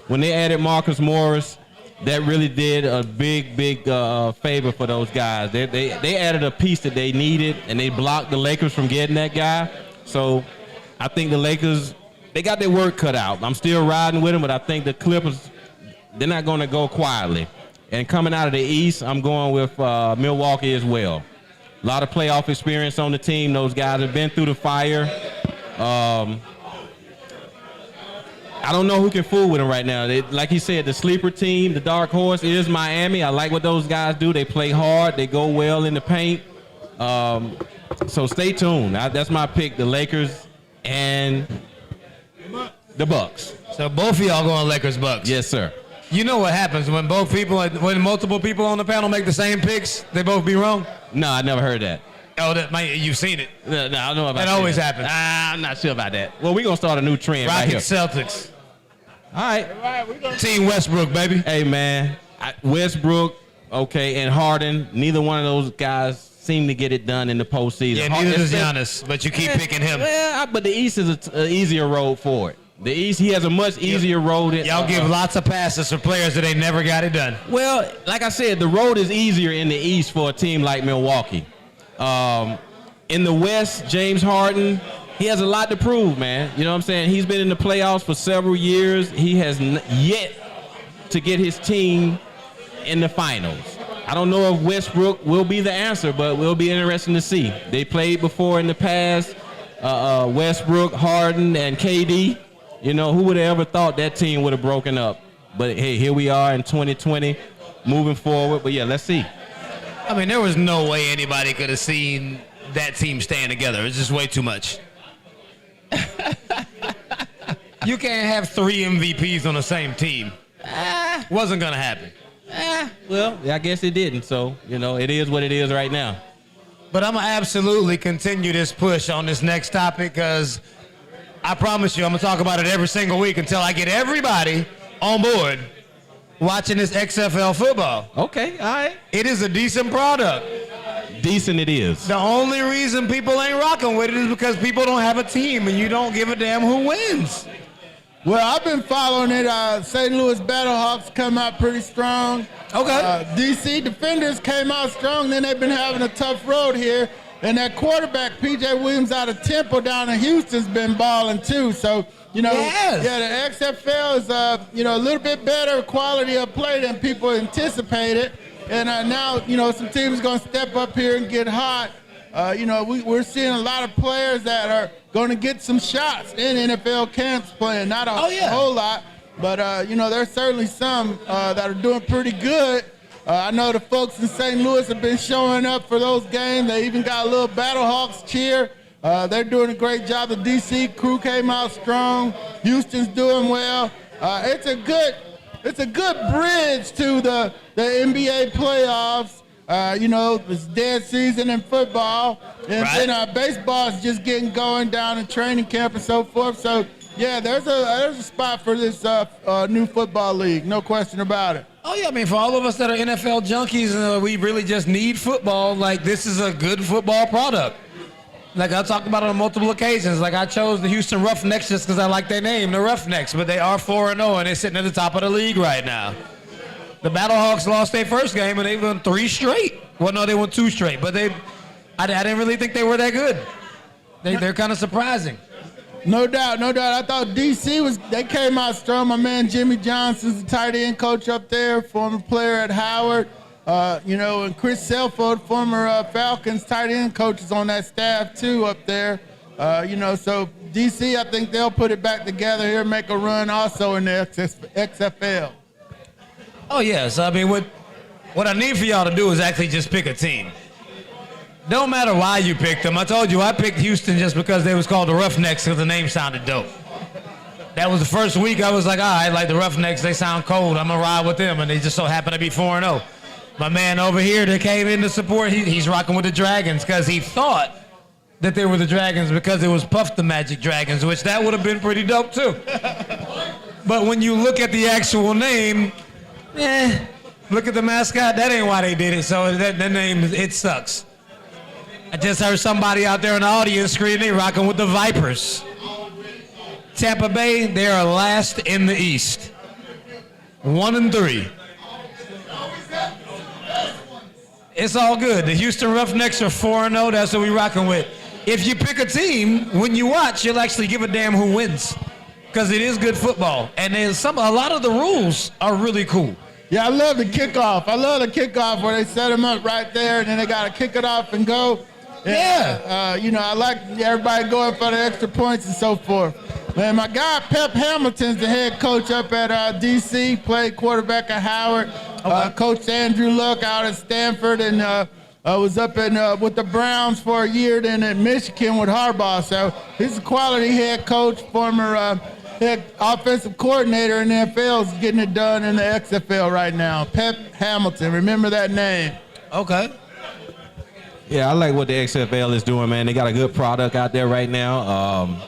when they added Marcus Morris, that really did a big favor for those guys. They added a piece that they needed, and they blocked the Lakers from getting that guy. So I think the Lakers, they got their work cut out. I'm still riding with them, but I think the Clippers, they're not going to go quietly. And coming out of the East, I'm going with Milwaukee as well. A lot of playoff experience on the team. Those guys have been through the fire. I don't know who can fool with them right now. Like he said, the sleeper team, the dark horse, is Miami. I like what those guys do. They play hard. They go well in the paint. So stay tuned. That's my pick, the Lakers and the Bucks. So both of y'all going Lakers Bucks. Yes, sir. You know what happens when when multiple people on the panel make the same picks, they both be wrong? No, I never heard that. Oh, you've seen it. No, I don't know about that. That always happens. I'm not sure about that. Well, we're going to start a new trend Rockets, right here. Celtics. All right. Team Westbrook, baby. Hey, man. Westbrook, okay, and Harden, neither one of those guys seem to get it done in the postseason. Yeah, neither does Giannis, but you keep picking him. Yeah, but the East is an easier road for it. The East, he has a much easier road. Y'all give lots of passes for players that ain't never got it done. Well, like I said, the road is easier in the East for a team like Milwaukee. In the West, James Harden, he has a lot to prove, man. You know what I'm saying? He's been in the playoffs for several years. He has yet to get his team in the finals. I don't know if Westbrook will be the answer, but it will be interesting to see. They played before in the past, Westbrook, Harden, and KD. You know, who would have ever thought that team would have broken up? But, hey, here we are in 2020, moving forward. But, yeah, let's see. I mean, there was no way anybody could have seen that team staying together. It's just way too much. You can't have 3 MVPs on the same team. Wasn't going to happen. Well, I guess it didn't. So, you know, it is what it is right now. But I'm going to absolutely continue this push on this next topic because I promise you I'm going to talk about it every single week until I get everybody on board watching this XFL football. Okay, all right. It is a decent product. Decent it is. The only reason people ain't rocking with it is because people don't have a team and you don't give a damn who wins. Well, I've been following it. St. Louis Battlehawks come out pretty strong. Okay. DC Defenders came out strong. Then they've been having a tough road here. And that quarterback, P.J. Williams out of Temple down in Houston's been balling too. So, you know, yes. Yeah, the XFL is, a little bit better quality of play than people anticipated. And now, some teams going to step up here and get hot. We're seeing a lot of players that are going to get some shots in NFL camps playing. Not a whole lot, but, there's certainly some that are doing pretty good. I know the folks in St. Louis have been showing up for those games. They even got a little Battlehawks cheer. They're doing a great job. The D.C. crew came out strong. Houston's doing well. It's a good bridge to the NBA playoffs. It's dead season in football. And then baseball is just getting going down in training camp and so forth. So, yeah, there's a spot for this new football league. No question about it. Oh, yeah, I mean, for all of us that are NFL junkies, we really just need football. Like, this is a good football product. Like, I talked about it on multiple occasions. Like, I chose the Houston Roughnecks just because I like their name, the Roughnecks. But they are 4-0, and they're sitting at the top of the league right now. The Battlehawks lost their first game, and they won 3 straight. Well, no, they won 2 straight. But I didn't really think they were that good. They're kind of surprising. No doubt. I thought DC they came out strong. My man Jimmy Johnson's the tight end coach up there, former player at Howard. And Chris Selfo, former Falcons tight end coach, is on that staff too up there. So DC, I think they'll put it back together here, make a run also in the XFL. Oh, yes. I mean, what I need for y'all to do is actually just pick a team. Don't matter why you picked them. I told you I picked Houston just because they was called the Roughnecks because the name sounded dope. That was the first week I was like, all right, like the Roughnecks, they sound cold. I'm going to ride with them, and they just so happen to be 4-0. My man over here that came in to support, he's rocking with the Dragons because he thought that they were the Dragons because it was Puff the Magic Dragons, which that would have been pretty dope too. But when you look at the actual name, look at the mascot. That ain't why they did it. So that name, it sucks. I just heard somebody out there in the audience screaming they rocking with the Vipers. Tampa Bay, they are last in the East. 1-3. It's all good. The Houston Roughnecks are 4-0. That's what we rocking with. If you pick a team, when you watch, you'll actually give a damn who wins. Because it is good football. And there's a lot of the rules are really cool. Yeah, I love the kickoff. I love the kickoff where they set them up right there and then they got to kick it off and go. Yeah. I like everybody going for the extra points and so forth. Man, my guy Pep Hamilton's the head coach up at D.C., played quarterback at Howard. Coached Andrew Luck out at Stanford and was up with the Browns for a year, then at Michigan with Harbaugh. So he's a quality head coach, former head offensive coordinator in the NFL, is getting it done in the XFL right now. Pep Hamilton, remember that name. Okay. Yeah, I like what the XFL is doing, man. They got a good product out there right now.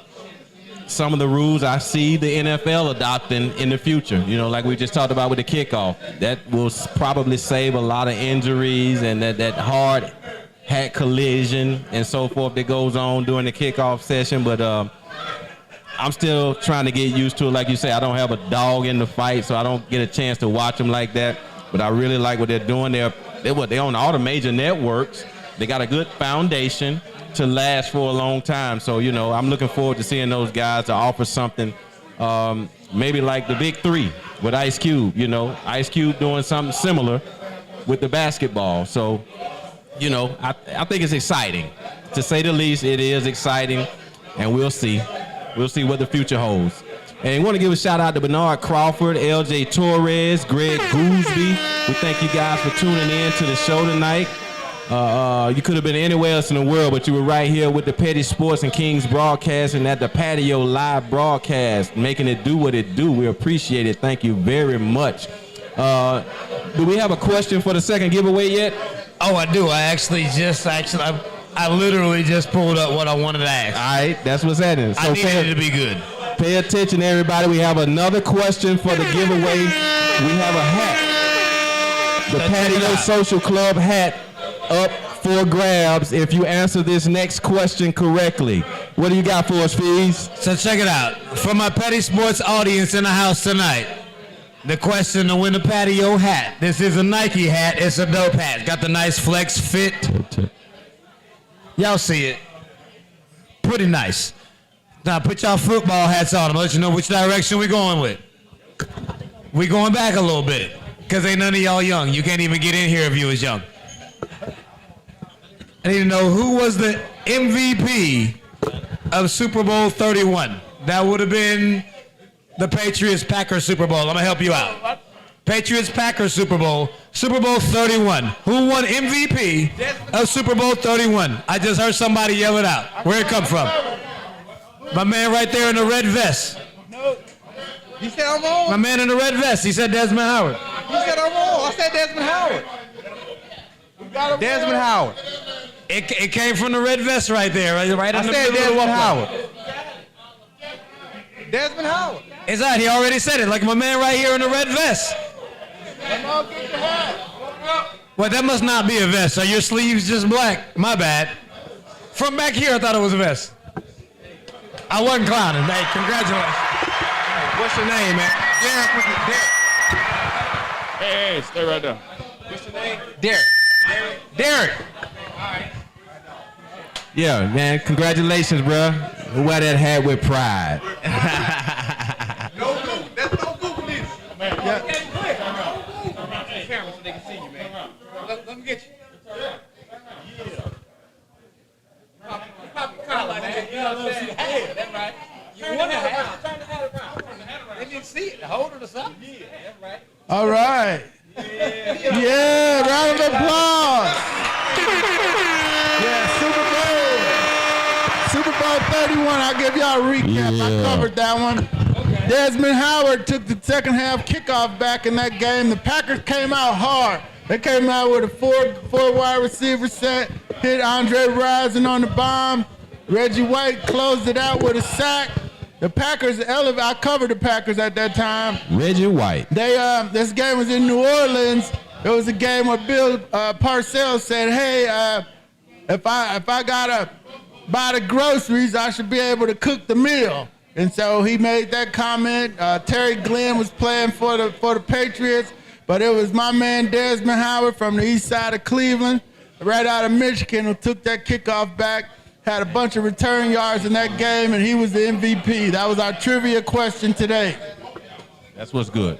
Some of the rules I see the NFL adopting in the future, like we just talked about with the kickoff. That will probably save a lot of injuries and that hard hat collision and so forth that goes on during the kickoff session. But I'm still trying to get used to it. Like you say, I don't have a dog in the fight, so I don't get a chance to watch them like that. But I really like what they're doing. They're on all the major networks. They got a good foundation to last for a long time. So, I'm looking forward to seeing those guys to offer something maybe like the Big Three with Ice Cube, Ice Cube doing something similar with the basketball. So, I think it's exciting. To say the least, it is exciting, and we'll see. We'll see what the future holds. And I want to give a shout out to Bernard Crawford, LJ Torres, Greg Gooseby. We thank you guys for tuning in to the show tonight. You could have been anywhere else in the world, but you were right here with the Petty Sports and Kings Broadcasting at the Patio live broadcast, making it do what it do. We appreciate it. Thank you very much. Do we have a question for the second giveaway yet? Oh, I do. I literally just pulled up what I wanted to ask. All right, that's what's happening. So I needed it to be good. Pay attention, everybody. We have another question for the giveaway. We have a hat. The Patio Social Club hat up for grabs if you answer this next question correctly. What do you got for us, Fees? So check it out. For my Petty Sports audience in the house tonight, the question to win the Patio hat. This is a Nike hat. It's a dope hat. Got the nice flex fit. Y'all see it. Pretty nice. Now put y'all football hats on. I'll let you know which direction we're going with. We going back a little bit because ain't none of y'all young. You can't even get in here if you was young. I need to know who was the MVP of Super Bowl 31. That would have been the Patriots-Packers Super Bowl. I'm going to help you out. Patriots-Packers Super Bowl 31. Who won MVP of Super Bowl 31? I just heard somebody yell it out. Where it come from? My man right there in the red vest. No. He said I'm wrong. My man in the red vest. He said Desmond Howard. He said I'm wrong. I said Desmond Howard. Desmond Howard. It came from the red vest right there, right in the middle of the Desmond Howard. Desmond Howard. It's that he already said it, like my man right here in the red vest. Well, that must not be a vest. Are your sleeves just black? My bad. From back here, I thought it was a vest. I wasn't clowning. Hey, congratulations. Hey, what's your name, man? Derek. Hey, stay right there. What's your name? Derek. All right. Yeah, man, congratulations, bro. Wear that hat with pride. That's no Google this. Man, Camera so they can see you, man. Let me get you. That's right. Turn the hat around. They didn't see it. Hold it or something. Yeah, that's right. All right. Yeah, round of applause. Yeah, Super Bowl 31. I'll give y'all a recap. Yeah. I covered that one. Okay. Desmond Howard took the second half kickoff back in that game. The Packers came out hard. They came out with a four wide receiver set, hit Andre Rison on the bomb. Reggie White closed it out with a sack. The Packers, I covered the Packers at that time. Reggie White. This game was in New Orleans. It was a game where Bill Parcells said, "Hey, if I gotta buy the groceries, I should be able to cook the meal." And so he made that comment. Terry Glenn was playing for the Patriots, but it was my man Desmond Howard from the east side of Cleveland, right out of Michigan, who took that kickoff back. Had a bunch of return yards in that game, and he was the MVP. That was our trivia question today. That's what's good.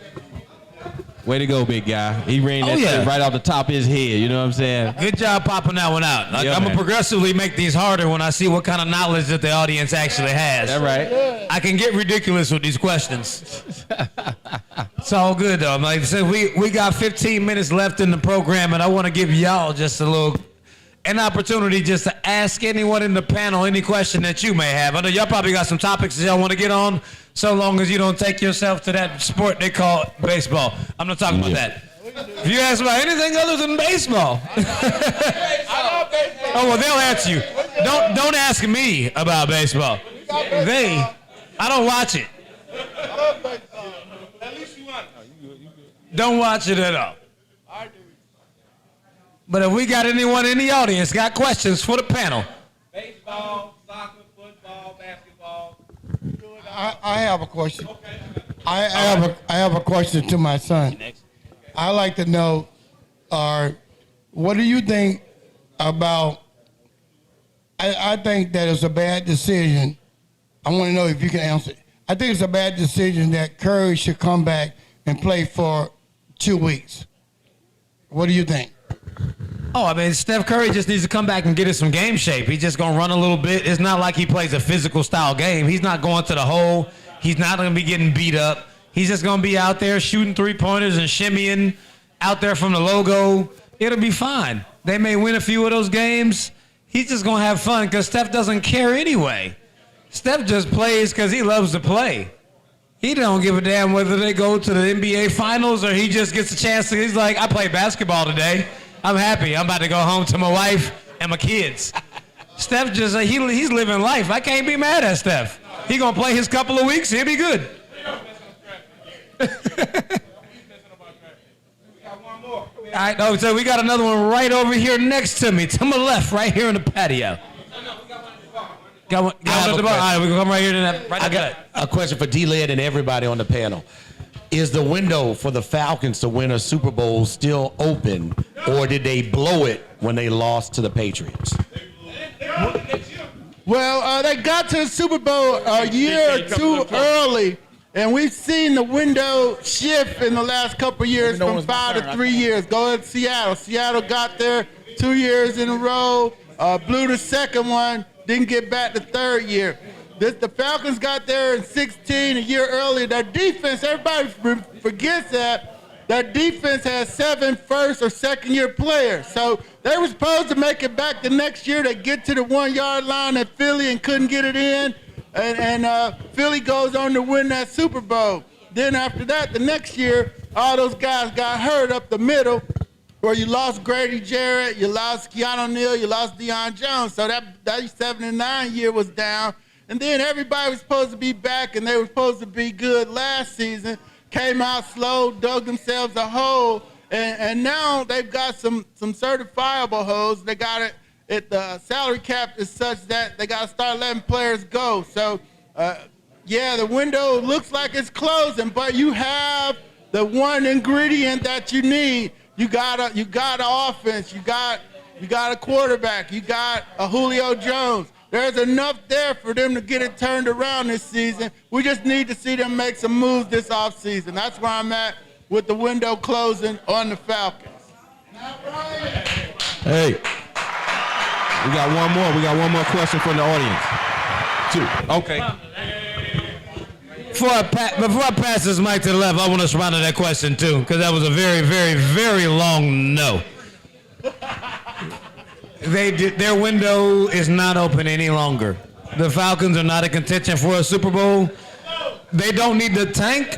Way to go, big guy. He ran that shit right off the top of his head. You know what I'm saying? Good job popping that one out. Yeah, I'm going to progressively make these harder when I see what kind of knowledge that the audience actually has. That's right. I can get ridiculous with these questions. It's all good, though. Like I said, we got 15 minutes left in the program, and I want to give y'all just an opportunity just to ask anyone in the panel any question that you may have. I know y'all probably got some topics that y'all want to get on, so long as you don't take yourself to that sport they call baseball. I'm not talking about that. If you ask about anything other than baseball. Oh, well, they'll answer you. Don't ask me about baseball. I don't watch it. Don't watch it at all. But if we got anyone in the audience got questions for the panel. Baseball, soccer, football, basketball. I have a question. I have a question to my son. I like to know, what do you think about? I think that it's a bad decision. I want to know if you can answer. I think it's a bad decision that Curry should come back and play for 2 weeks. What do you think? Oh, I mean, Steph Curry just needs to come back and get in some game shape. He's just going to run a little bit. It's not like he plays a physical style game. He's not going to the hole. He's not going to be getting beat up. He's just going to be out there shooting three-pointers and shimmying out there from the logo. It'll be fine. They may win a few of those games. He's just going to have fun because Steph doesn't care anyway. Steph just plays because he loves to play. He don't give a damn whether they go to the NBA Finals or he just gets a chance to, he's like, I played basketball today. I'm happy. I'm about to go home to my wife and my kids. Steph just, he's living life. I can't be mad at Steph. He going to play his couple of weeks. He'll be good. All right, so we got another one right over here next to me, to my left, right here in the patio. Got one at the bar. All right, we can come right here to that. Right, I got a question for D-Led and everybody on the panel. Is the window for the Falcons to win a Super Bowl still open, or did they blow it when they lost to the Patriots? Well, they got to the Super Bowl a year or two early, and we've seen the window shift in the last couple of years from 5 to 3 years. Go ahead, Seattle. Seattle got there 2 years in a row, blew the second one, didn't get back the third year. The Falcons got there in 16, a year earlier. Their defense, everybody forgets that. Their defense has 7 first or second year players. So they were supposed to make it back the next year. They get to the 1 yard line at Philly and couldn't get it in. And Philly goes on to win that Super Bowl. Then after that, the next year, all those guys got hurt up the middle, where you lost Grady Jarrett, you lost Keanu Neal, you lost Deion Jones. So that 7 and 9 year was down. And then everybody was supposed to be back, and they were supposed to be good last season. Came out slow, dug themselves a hole, and now they've got some certifiable holes. They got it. The salary cap is such that they got to start letting players go. So, the window looks like it's closing, but you have the one ingredient that you need. You got an offense. You got a quarterback. You got a Julio Jones. There's enough there for them to get it turned around this season. We just need to see them make some moves this offseason. That's where I'm at with the window closing on the Falcons. Hey, we got one more. We got one more question from the audience. 2. Okay. Before I pass this mic to the left, I want to respond to that question too, because that was a very, very, very long no. Their window is not open any longer. The Falcons are not a contention for a Super Bowl. They don't need the tank,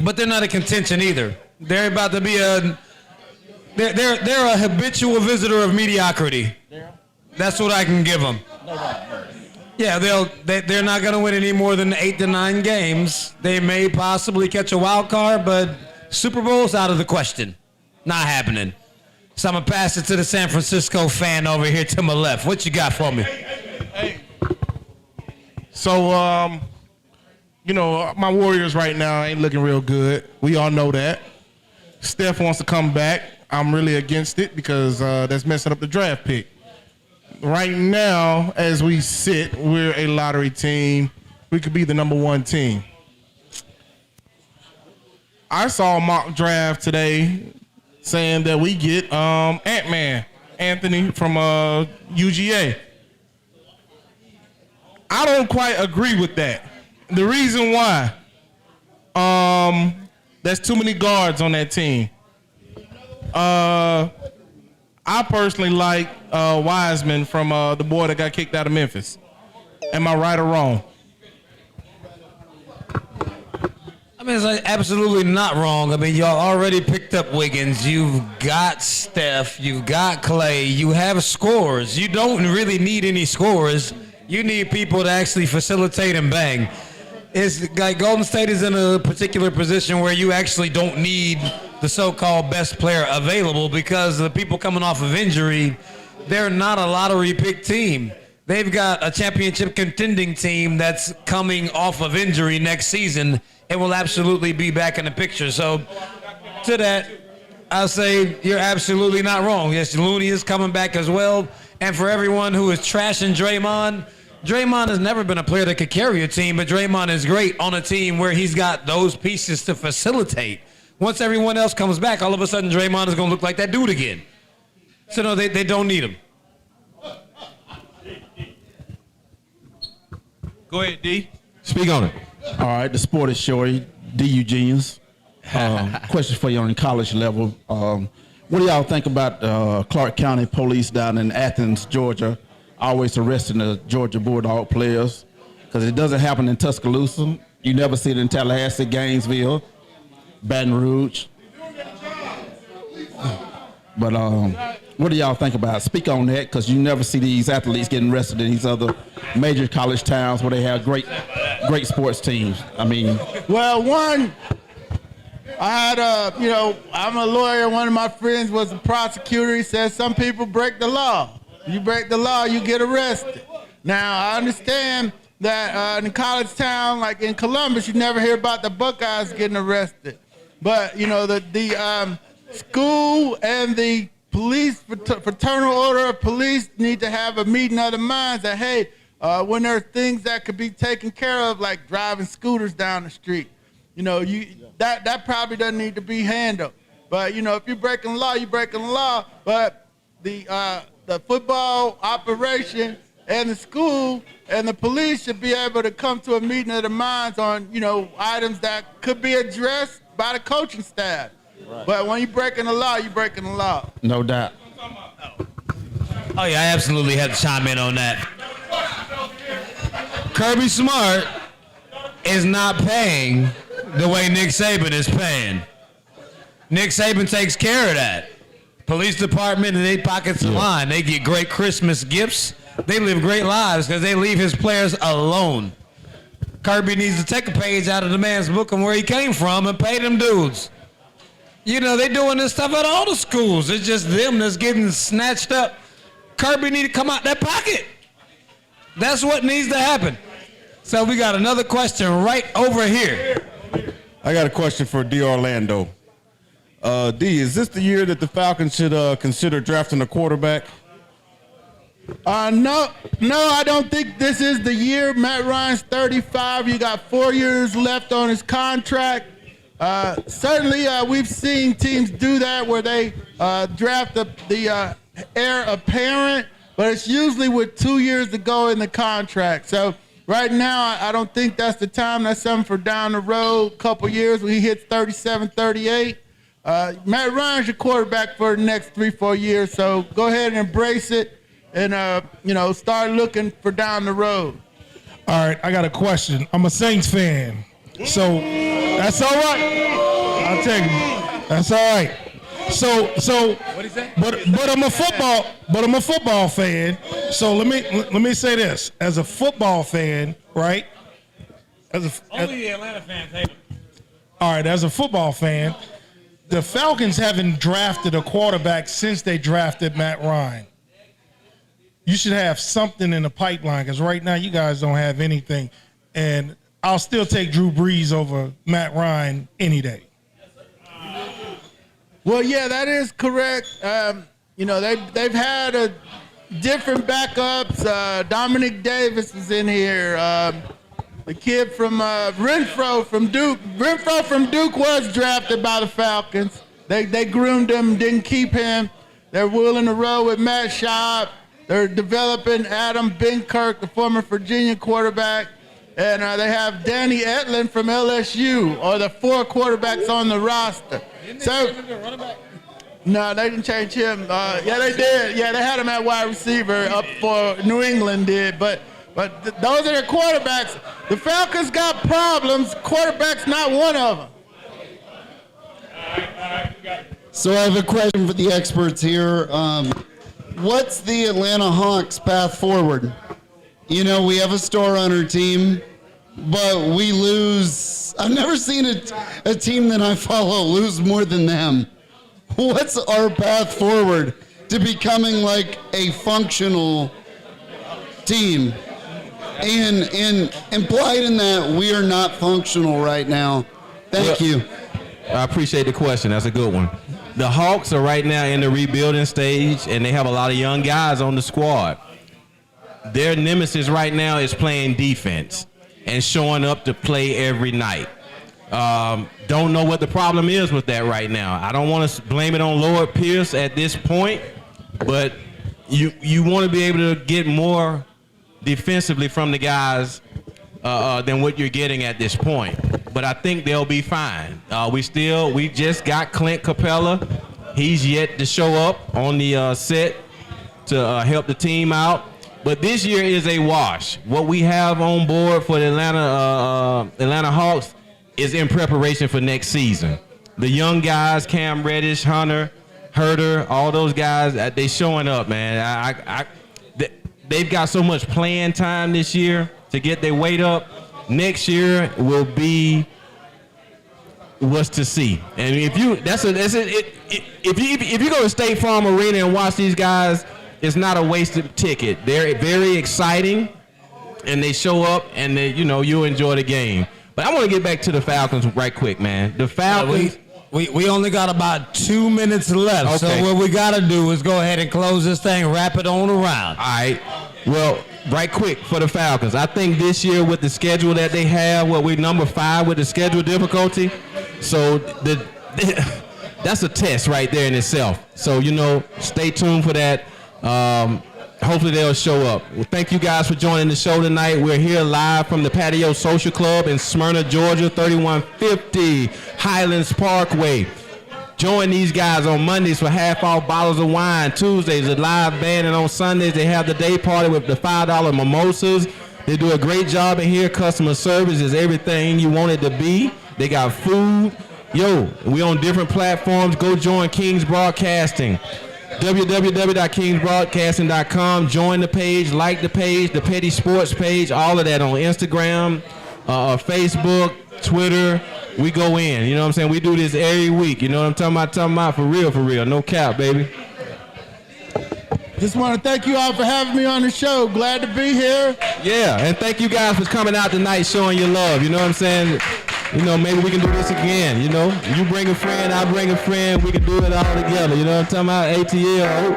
but they're not a contention either. They're about to be they're a habitual visitor of mediocrity. That's what I can give them. Yeah, they're not going to win any more than 8 to 9 games. They may possibly catch a wild card, but Super Bowl's out of the question. Not happening. So I'm going to pass it to the San Francisco fan over here to my left. What you got for me? So, my Warriors right now ain't looking real good. We all know that. Steph wants to come back. I'm really against it because that's messing up the draft pick. Right now, as we sit, we're a lottery team. We could be the number 1 team. I saw a mock draft today saying that we get Ant-Man, Anthony from UGA. I don't quite agree with that. The reason why, there's too many guards on that team. I personally like Wiseman from the boy that got kicked out of Memphis. Am I right or wrong? I mean, it's like absolutely not wrong. I mean, y'all already picked up Wiggins. You've got Steph. You've got Clay. You have scorers. You don't really need any scorers. You need people to actually facilitate and bang. It's like Golden State is in a particular position where you actually don't need the so-called best player available because the people coming off of injury, they're not a lottery pick team. They've got a championship contending team that's coming off of injury next season and will absolutely be back in the picture. So to that, I'll say you're absolutely not wrong. Yes, Looney is coming back as well. And for everyone who is trashing Draymond, Draymond has never been a player that could carry a team, but Draymond is great on a team where he's got those pieces to facilitate. Once everyone else comes back, all of a sudden Draymond is going to look like that dude again. So no, they don't need him. Go ahead, D. Speak on it. All right, the sport is short. DU Genius. Question for you on the college level. What do y'all think about Clark County Police down in Athens, Georgia, always arresting the Georgia Bulldog players? Because it doesn't happen in Tuscaloosa. You never see it in Tallahassee, Gainesville, Baton Rouge. But what do y'all think about it? Speak on that, because you never see these athletes getting arrested in these other major college towns where they have great sports teams. I mean, well, one, I had I'm a lawyer. One of my friends was a prosecutor. He said some people break the law. You break the law, you get arrested. Now, I understand that in a college town like in Columbus, you never hear about the Buckeyes getting arrested. But, the school and the police, fraternal order of police need to have a meeting of the minds that, hey, when there are things that could be taken care of, like driving scooters down the street, that probably doesn't need to be handled. But, if you're breaking the law, you're breaking the law. But the football operation and the school and the police should be able to come to a meeting of the minds on, items that could be addressed by the coaching staff. Right. But when you're breaking the law, you're breaking the law. No doubt. Oh, yeah, I absolutely have to chime in on that. Kirby Smart is not paying the way Nick Saban is paying. Nick Saban takes care of that. Police department and their pockets line. They get great Christmas gifts. They live great lives because they leave his players alone. Kirby needs to take a page out of the man's book on where he came from and pay them dudes. They doing this stuff at all the schools. It's just them that's getting snatched up. Kirby need to come out that pocket. That's what needs to happen. So we got another question right over here. I got a question for D. Orlando. D, is this the year that the Falcons should consider drafting a quarterback? No, I don't think this is the year. Matt Ryan's 35. You got 4 years left on his contract. Certainly, we've seen teams do that where they draft the heir apparent, but it's usually with 2 years to go in the contract. So right now, I don't think that's the time. That's something for down the road, couple years when he hits 37, 38. Matt Ryan's your quarterback for the next 3-4 years, so go ahead and embrace it and, start looking for down the road. All right, I got a question. I'm a Saints fan, so that's all right. I'll take it. That's all right. But I'm a football fan. So let me say this: as a football fan, right? Only the Atlanta fans hate him. All right, as a football fan, the Falcons haven't drafted a quarterback since they drafted Matt Ryan. You should have something in the pipeline because right now you guys don't have anything. And I'll still take Drew Brees over Matt Ryan any day. Well, yeah, that is correct. They've had different backups. Dominic Davis is in here. The kid from Renfro from Duke. Renfro from Duke was drafted by the Falcons. They groomed him, didn't keep him. They're willing to roll with Matt Schaub. They're developing Adam Benkirk, the former Virginia quarterback. And they have Danny Etling from LSU, or the 4 quarterbacks on the roster. No, they didn't change him. Yeah, they did. Yeah, they had him at wide receiver up for New England did. But those are their quarterbacks. The Falcons got problems. Quarterback's not one of them. So I have a question for the experts here. What's the Atlanta Hawks' path forward? You know, we have a star on our team, but we lose. I've never seen a team that I follow lose more than them. What's our path forward to becoming like a functional team? And implied in that, we are not functional right now. Thank you. I appreciate the question. That's a good one. The Hawks are right now in the rebuilding stage, and they have a lot of young guys on the squad. Their nemesis right now is playing defense and showing up to play every night. Don't know what the problem is with that right now. I don't want to blame it on Lloyd Pierce at this point, but you want to be able to get more defensively from the guys than what you're getting at this point. But I think they'll be fine. We just got Clint Capella. He's yet to show up on the set to help the team out. But this year is a wash. What we have on board for the Atlanta Hawks is in preparation for next season. The young guys, Cam Reddish, Hunter, Herter, all those guys, they showing up, man. They've got so much playing time this year to get their weight up. Next year will be what's to see. And if you go to State Farm Arena and watch these guys, it's not a wasted ticket. They're very exciting, and they show up, and you'll enjoy the game. But I want to get back to the Falcons right quick, man. The Falcons. We only got about 2 minutes left. Okay. So what we got to do is go ahead and close this thing, wrap it on around. All right. Well, right quick for the Falcons. I think this year with the schedule that they have, we're number 5 with the schedule difficulty. So that's a test right there in itself. So, stay tuned for that. Hopefully they'll show up. Well, thank you guys for joining the show tonight. We're here live from the Patio Social Club in Smyrna, Georgia, 3150 Highlands Parkway. Join these guys on Mondays for half-off bottles of wine. Tuesdays, a live band, and on Sundays, they have the day party with the $5 mimosas. They do a great job in here. Customer service is everything you want it to be. They got food. We on different platforms. Go join Kings Broadcasting. www.kingsbroadcasting.com. Join the page, like the page, the Petty Sports page, all of that on Instagram, Facebook, Twitter. We go in, you know what I'm saying? We do this every week, you know what I'm talking about? For real, no cap, baby. Just want to thank you all for having me on the show. Glad to be here. Yeah, and thank you guys for coming out tonight, showing your love, you know what I'm saying? Maybe we can do this again, you bring a friend, I bring a friend, we can do it all together, you know what I'm talking about? ATL.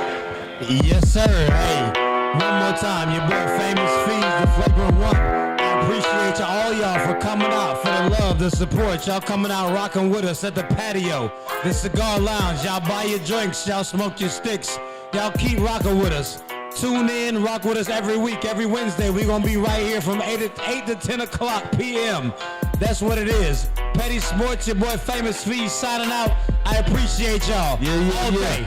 Yes, sir. Hey, one more time, your boy Famous Fees, the Flagrant One. I appreciate all y'all for coming out, for the love, the support. Y'all coming out rocking with us at the Patio, the Cigar Lounge. Y'all buy your drinks, y'all smoke your sticks. Y'all keep rocking with us. Tune in, rock with us every week, every Wednesday. We're going to be right here from 8 to 10 o'clock p.m. That's what it is. Petty Sports, your boy Famous Fees signing out. I appreciate y'all. All day.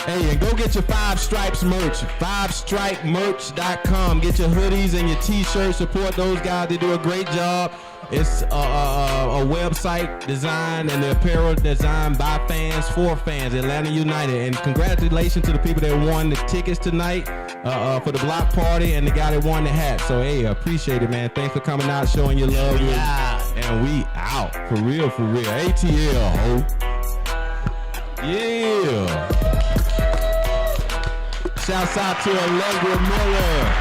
Hey, and go get your 5 Stripes merch. 5stripemerch.com. Get your hoodies and your t-shirts. Support those guys. They do a great job. It's a website designed and the apparel designed by fans for fans, Atlanta United. And congratulations to the people that won the tickets tonight for the block party and the guy that won the hat. So, hey, appreciate it, man. Thanks for coming out, showing your love. And we out. For real, for real. ATL, ho. Yeah. Shouts out to Allegra Miller.